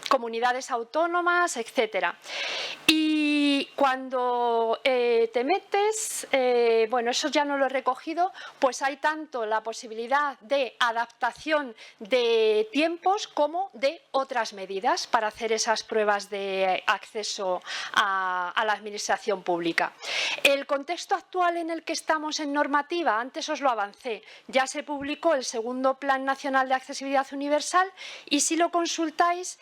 comunidades autónomas, etcétera. Y cuando te metes, bueno, eso ya no lo he recogido, pues hay tanto tanto la posibilidad de adaptación de tiempos como de otras medidas para hacer esas pruebas de acceso a la administración pública. El contexto actual en el que estamos en normativa, antes os lo avancé, ya se publicó el segundo Plan Nacional de Accesibilidad Universal y si lo consultáis,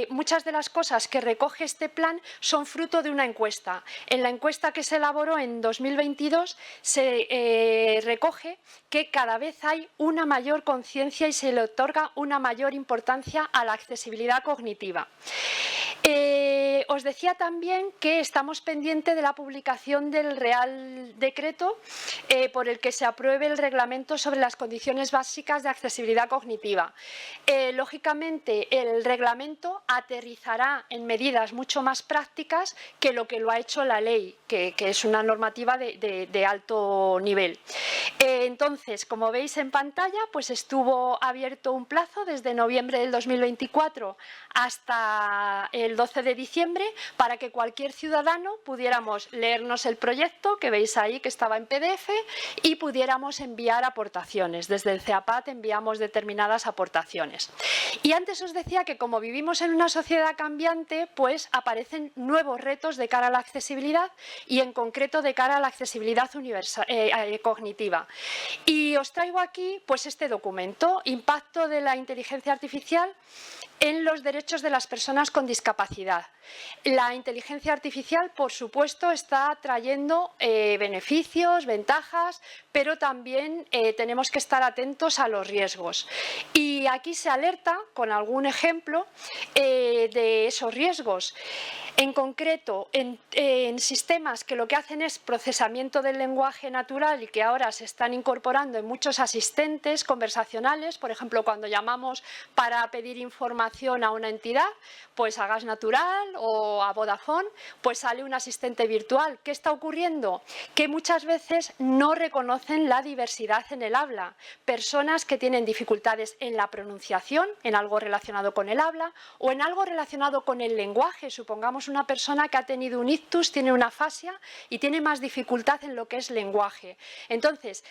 muchas de las cosas que recoge este plan son fruto de una encuesta. En la encuesta que se elaboró en 2022 se recoge que cada vez hay una mayor conciencia y se le otorga una mayor importancia a la accesibilidad cognitiva. Os decía también que estamos pendientes de la publicación del Real Decreto por el que se apruebe el reglamento sobre las condiciones básicas de accesibilidad cognitiva. Lógicamente, el reglamento aterrizará en medidas mucho más prácticas que lo ha hecho la ley, que es una normativa de alto nivel. Entonces, como veis en pantalla, pues estuvo abierto un plazo desde noviembre del 2024 hasta el 12 de diciembre para que cualquier ciudadano pudiéramos leernos el proyecto que veis ahí que estaba en PDF y pudiéramos enviar aportaciones. Desde el CEAPAT enviamos determinadas aportaciones. Y antes os decía que como vivimos en una sociedad cambiante, pues aparecen nuevos retos de cara a la accesibilidad y en concreto de cara a la accesibilidad cognitiva. Y os traigo aquí pues este documento, Impacto de la inteligencia artificial en los derechos de las personas con discapacidad. La inteligencia artificial, por supuesto, está trayendo beneficios, ventajas, pero también tenemos que estar atentos a los riesgos. Y aquí se alerta con algún ejemplo de esos riesgos. En concreto, en sistemas que lo que hacen es procesamiento del lenguaje natural y que ahora se están incorporando en muchos asistentes conversacionales, por ejemplo, cuando llamamos para pedir información a una entidad, pues a Gas Natural o a Vodafone, pues sale un asistente virtual. ¿Qué está ocurriendo? Que muchas veces no reconocen la diversidad en el habla. Personas que tienen dificultades en la pronunciación, en algo relacionado con el habla o en algo relacionado con el lenguaje. Supongamos una persona que ha tenido un ictus, tiene una afasia y tiene más dificultad en lo que es lenguaje. Entonces,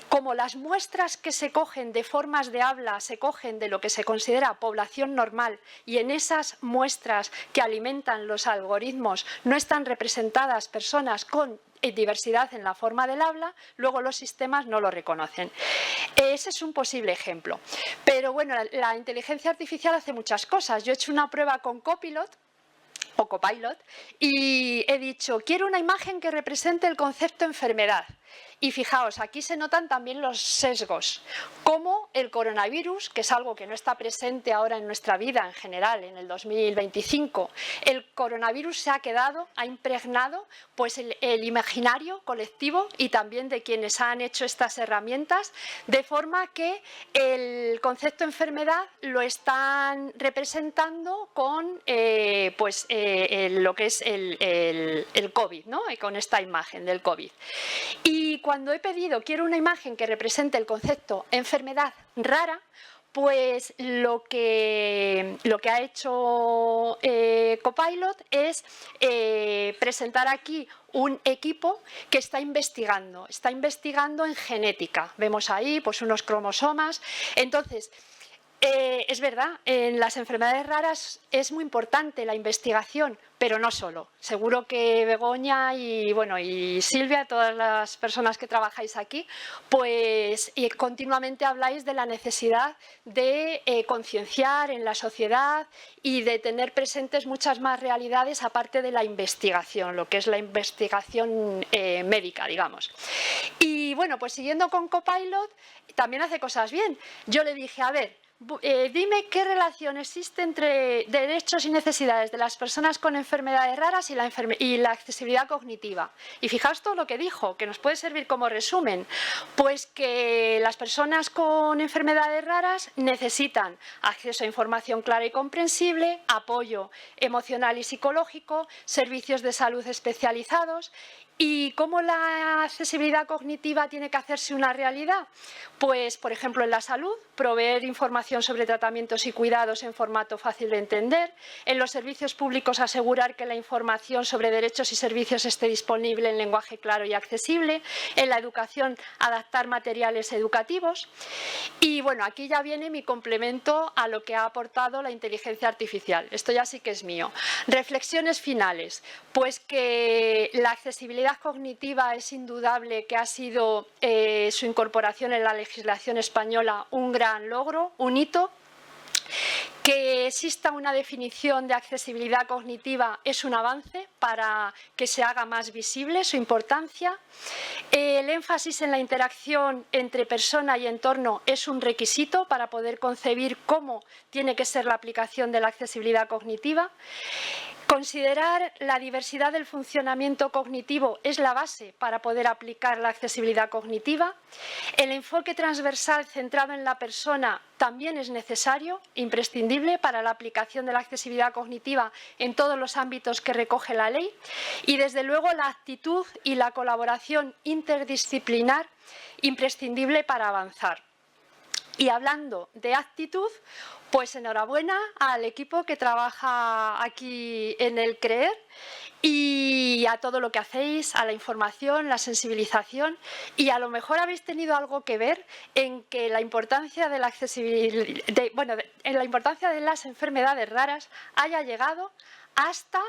como las muestras que se cogen de formas de habla se cogen de lo que se considera población normal y en esas muestras que alimentan los algoritmos no están representadas personas con diversidad en la forma del habla, luego los sistemas no lo reconocen. Ese es un posible ejemplo. Pero bueno, la inteligencia artificial hace muchas cosas. Yo he hecho una prueba con Copilot y he dicho, quiero una imagen que represente el concepto enfermedad. Y fijaos, aquí se notan también los sesgos, como el coronavirus, que es algo que no está presente ahora en nuestra vida en general, en el 2025. El coronavirus se ha quedado, ha impregnado pues el imaginario colectivo y también de quienes han hecho estas herramientas, de forma que el concepto enfermedad lo están representando con lo que es el COVID, ¿no? Y con esta imagen del COVID. Y cuando he pedido, quiero una imagen que represente el concepto enfermedad rara, pues lo que ha hecho Copilot es presentar aquí un equipo que está investigando en genética. Vemos ahí pues unos cromosomas. Entonces, es verdad, en las enfermedades raras es muy importante la investigación, pero no solo. Seguro que Begoña y Silvia, todas las personas que trabajáis aquí, pues continuamente habláis de la necesidad de concienciar en la sociedad y de tener presentes muchas más realidades aparte de la investigación, lo que es la investigación médica, digamos. Y bueno, pues siguiendo con Copilot, también hace cosas bien. Yo le dije, a ver, dime qué relación existe entre derechos y necesidades de las personas con enfermedades raras y la accesibilidad cognitiva. Y fijaos todo lo que dijo, que nos puede servir como resumen. Pues que las personas con enfermedades raras necesitan acceso a información clara y comprensible, apoyo emocional y psicológico, servicios de salud especializados ¿Y cómo la accesibilidad cognitiva tiene que hacerse una realidad? Pues, por ejemplo, en la salud, proveer información sobre tratamientos y cuidados en formato fácil de entender. En los servicios públicos, asegurar que la información sobre derechos y servicios esté disponible en lenguaje claro y accesible. En la educación, adaptar materiales educativos. Y bueno, aquí ya viene mi complemento a lo que ha aportado la inteligencia artificial. Esto ya sí que es mío. Reflexiones finales. Pues que la accesibilidad cognitiva es indudable que ha sido su incorporación en la legislación española un gran logro, un hito. Que exista una definición de accesibilidad cognitiva es un avance para que se haga más visible su importancia. El énfasis en la interacción entre persona y entorno es un requisito para poder concebir cómo tiene que ser la aplicación de la accesibilidad cognitiva. Considerar la diversidad del funcionamiento cognitivo es la base para poder aplicar la accesibilidad cognitiva. El enfoque transversal centrado en la persona también es necesario, imprescindible para la aplicación de la accesibilidad cognitiva en todos los ámbitos que recoge la ley. Y desde luego la actitud y la colaboración interdisciplinar, imprescindible para avanzar. Y hablando de actitud, pues enhorabuena al equipo que trabaja aquí en el CREER y a todo lo que hacéis, a la información, la sensibilización, y a lo mejor habéis tenido algo que ver en que la importancia de la accesibilidad, en la importancia de las enfermedades raras haya llegado hasta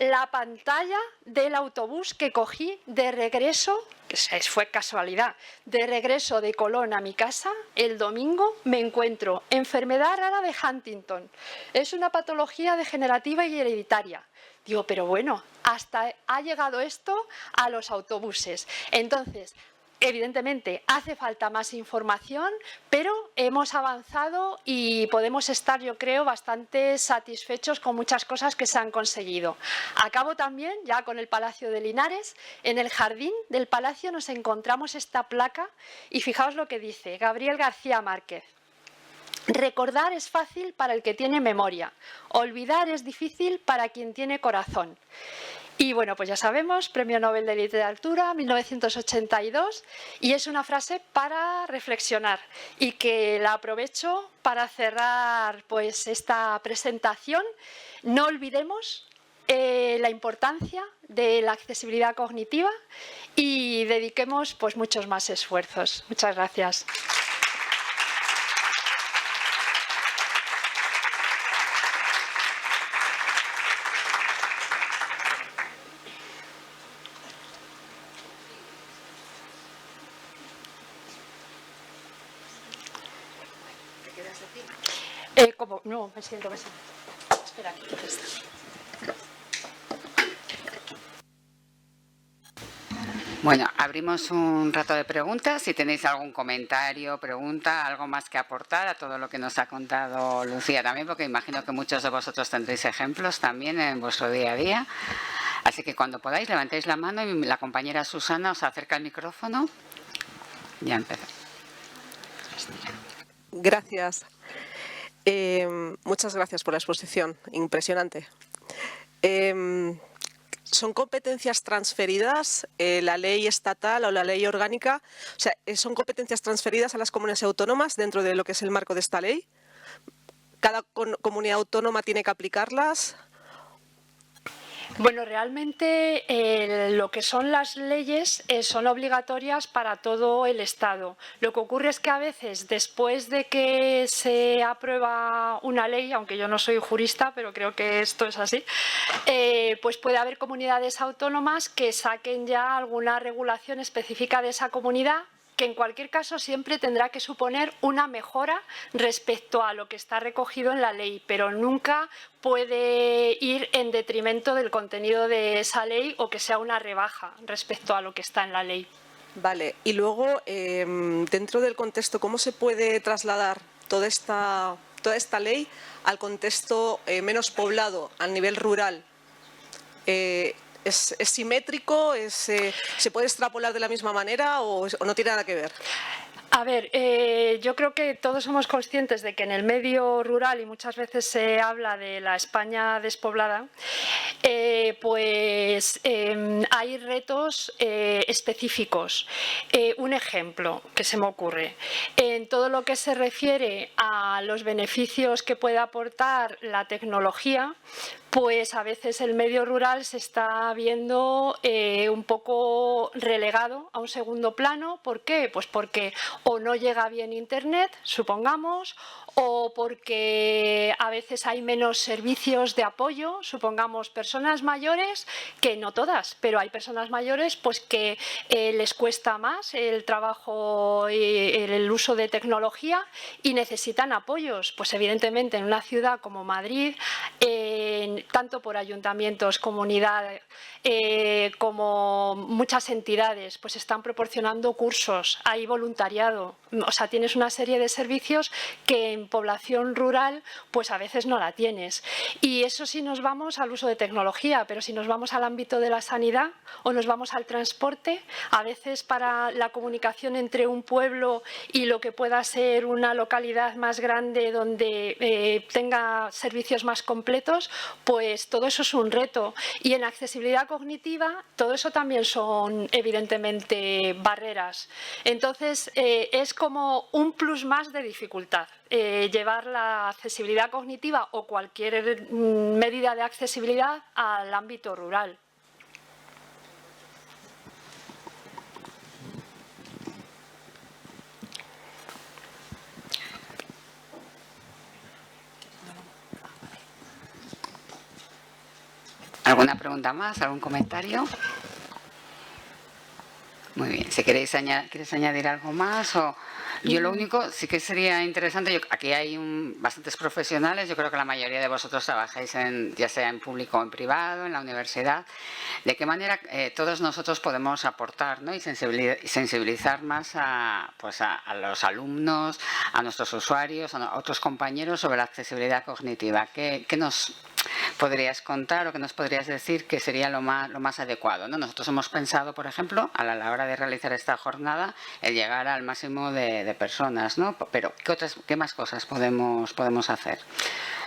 la pantalla del autobús que cogí de regreso, que fue casualidad, de regreso de Colón a mi casa el domingo. Me encuentro enfermedad rara de Huntington. Es una patología degenerativa y hereditaria. Digo, pero bueno, hasta ha llegado esto a los autobuses. Entonces, evidentemente, hace falta más información, pero hemos avanzado y podemos estar, yo creo, bastante satisfechos con muchas cosas que se han conseguido. Acabo también, ya con el Palacio de Linares. En el jardín del Palacio nos encontramos esta placa y fijaos lo que dice Gabriel García Márquez. Recordar es fácil para el que tiene memoria, olvidar es difícil para quien tiene corazón. Y bueno, pues ya sabemos, Premio Nobel de Literatura 1982, y es una frase para reflexionar y que la aprovecho para cerrar pues esta presentación. No olvidemos la importancia de la accesibilidad cognitiva y dediquemos pues muchos más esfuerzos. Muchas gracias. No, me siento. Espera, aquí está. Bueno, abrimos un rato de preguntas. Si tenéis algún comentario, pregunta, algo más que aportar a todo lo que nos ha contado Lucía también, porque imagino que muchos de vosotros tendréis ejemplos también en vuestro día a día. Así que cuando podáis, levantéis la mano y la compañera Susana os acerca el micrófono. Ya empezó. Gracias. Muchas gracias por la exposición, impresionante. ¿Son competencias transferidas, la ley estatal o la ley orgánica? O sea, ¿son competencias transferidas a las comunidades autónomas dentro de lo que es el marco de esta ley? ¿Cada comunidad autónoma tiene que aplicarlas? Bueno, realmente lo que son las leyes son obligatorias para todo el Estado. Lo que ocurre es que a veces, después de que se aprueba una ley, aunque yo no soy jurista, pero creo que esto es así, pues puede haber comunidades autónomas que saquen ya alguna regulación específica de esa comunidad, que en cualquier caso siempre tendrá que suponer una mejora respecto a lo que está recogido en la ley, pero nunca puede ir en detrimento del contenido de esa ley o que sea una rebaja respecto a lo que está en la ley. Vale, y luego, dentro del contexto, ¿cómo se puede trasladar toda esta ley al contexto menos poblado, al nivel rural? ¿Es simétrico? ¿Se puede extrapolar de la misma manera o no tiene nada que ver? A ver, yo creo que todos somos conscientes de que en el medio rural, y muchas veces se habla de la España despoblada, hay retos específicos. Un ejemplo que se me ocurre, en todo lo que se refiere a los beneficios que puede aportar la tecnología, pues a veces el medio rural se está viendo un poco relegado a un segundo plano. ¿Por qué? Pues porque o no llega bien Internet, supongamos, o porque a veces hay menos servicios de apoyo, supongamos personas mayores, que no todas, pero hay personas mayores pues que les cuesta más el trabajo y el uso de tecnología y necesitan apoyos. Pues evidentemente en una ciudad como Madrid, tanto por ayuntamientos, comunidades, como muchas entidades, pues están proporcionando cursos, hay voluntariado, o sea, tienes una serie de servicios que en población rural pues a veces no la tienes. Y eso si nos vamos al uso de tecnología, pero si nos vamos al ámbito de la sanidad o nos vamos al transporte, a veces para la comunicación entre un pueblo y lo que pueda ser una localidad más grande donde tenga servicios más completos, pues todo eso es un reto. Y en accesibilidad cognitiva todo eso también son evidentemente barreras. Entonces es como un plus más de dificultad. Llevar la accesibilidad cognitiva o cualquier medida de accesibilidad al ámbito rural. ¿Alguna pregunta más? ¿Algún comentario? Muy bien. Si queréis ¿quieres añadir algo más? O yo lo único, sí que sería interesante, aquí hay bastantes profesionales, yo creo que la mayoría de vosotros trabajáis ya sea en público o en privado, en la universidad, de qué manera todos nosotros podemos aportar, ¿no? y sensibilizar más a los alumnos, a nuestros usuarios, a otros compañeros sobre la accesibilidad cognitiva. ¿Qué nos podrías contar o qué nos podrías decir que sería lo más adecuado, ¿no? Nosotros hemos pensado, por ejemplo, a la hora de realizar esta jornada, el llegar al máximo de personas, ¿no? Pero ¿qué más cosas podemos hacer?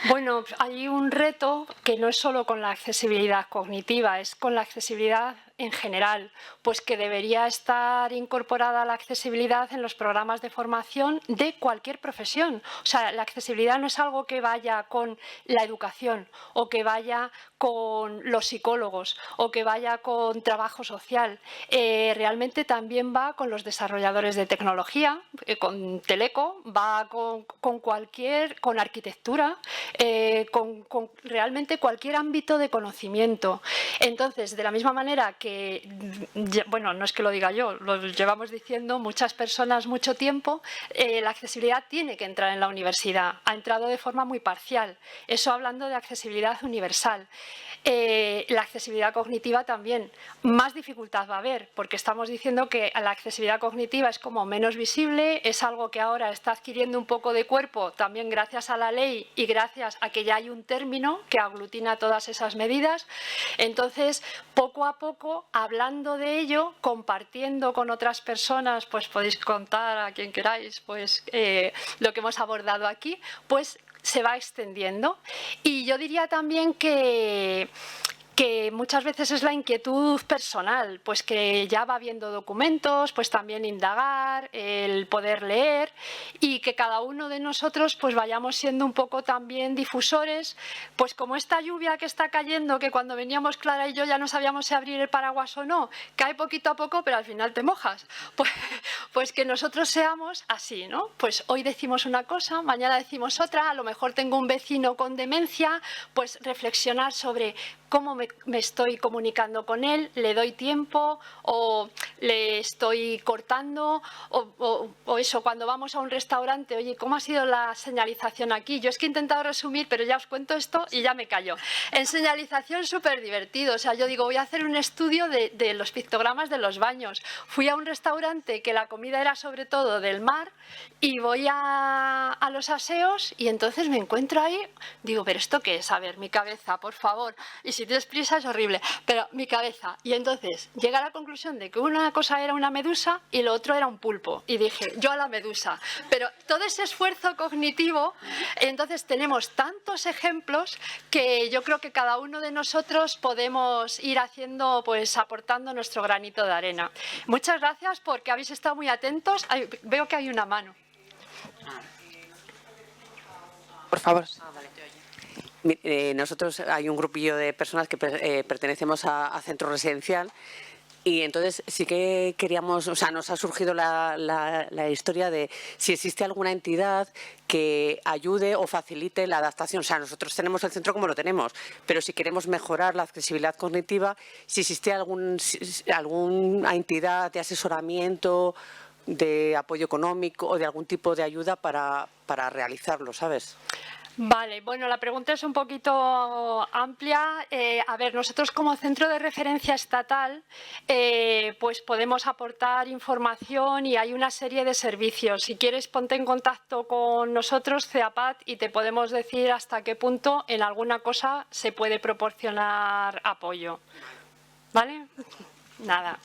Bueno, hay un reto que no es solo con la accesibilidad cognitiva, es con la accesibilidad en general, pues que debería estar incorporada la accesibilidad en los programas de formación de cualquier profesión. O sea, la accesibilidad no es algo que vaya con la educación o que vaya con los psicólogos o que vaya con trabajo social. Realmente también va con los desarrolladores de tecnología, con Teleco, va con arquitectura, con realmente cualquier ámbito de conocimiento. Entonces, de la misma manera que, bueno, no es que lo diga yo, lo llevamos diciendo muchas personas mucho tiempo, la accesibilidad tiene que entrar en la universidad. Ha entrado de forma muy parcial. Eso hablando de accesibilidad universal. La accesibilidad cognitiva también. Más dificultad va a haber, porque estamos diciendo que la accesibilidad cognitiva es como menos visible, es algo que ahora está adquiriendo un poco de cuerpo, también gracias a la ley y gracias a que ya hay un término que aglutina todas esas medidas. Entonces, poco a poco, hablando de ello, compartiendo con otras personas, pues podéis contar a quien queráis pues lo que hemos abordado aquí, pues se va extendiendo. Y yo diría también que muchas veces es la inquietud personal, pues que ya va viendo documentos, pues también indagar, el poder leer y que cada uno de nosotros pues vayamos siendo un poco también difusores, pues como esta lluvia que está cayendo, que cuando veníamos Clara y yo ya no sabíamos si abrir el paraguas o no, cae poquito a poco pero al final te mojas, pues que nosotros seamos así, ¿no? Pues hoy decimos una cosa, mañana decimos otra, a lo mejor tengo un vecino con demencia, pues reflexionar sobre cómo me estoy comunicando con él, le doy tiempo o le estoy cortando o eso, cuando vamos a un restaurante, oye, ¿cómo ha sido la señalización aquí? Yo es que he intentado resumir, pero ya os cuento esto y ya me callo. En señalización súper divertido, o sea, yo digo, voy a hacer un estudio de los pictogramas de los baños. Fui a un restaurante que la comida comida era sobre todo del mar y voy a los aseos y entonces me encuentro ahí, digo, ¿pero esto qué es? A ver, mi cabeza, por favor. Y si tienes prisa es horrible, pero mi cabeza. Y entonces llega a la conclusión de que una cosa era una medusa y lo otro era un pulpo. Y dije, yo a la medusa. Pero todo ese esfuerzo cognitivo, entonces tenemos tantos ejemplos que yo creo que cada uno de nosotros podemos ir haciendo, pues aportando nuestro granito de arena. Muchas gracias porque habéis estado muy atentos. Veo que hay una mano. Por favor. Nosotros hay un grupillo de personas que pertenecemos a centro residencial y entonces sí que queríamos, o sea, nos ha surgido la historia de si existe alguna entidad que ayude o facilite la adaptación. O sea, nosotros tenemos el centro como lo tenemos, pero si queremos mejorar la accesibilidad cognitiva, si existe alguna entidad de asesoramiento, de apoyo económico o de algún tipo de ayuda para realizarlo, ¿sabes? Vale, bueno, la pregunta es un poquito amplia. A ver, nosotros como centro de referencia estatal, pues podemos aportar información y hay una serie de servicios. Si quieres, ponte en contacto con nosotros, CEAPAT, y te podemos decir hasta qué punto en alguna cosa se puede proporcionar apoyo. ¿Vale? Nada.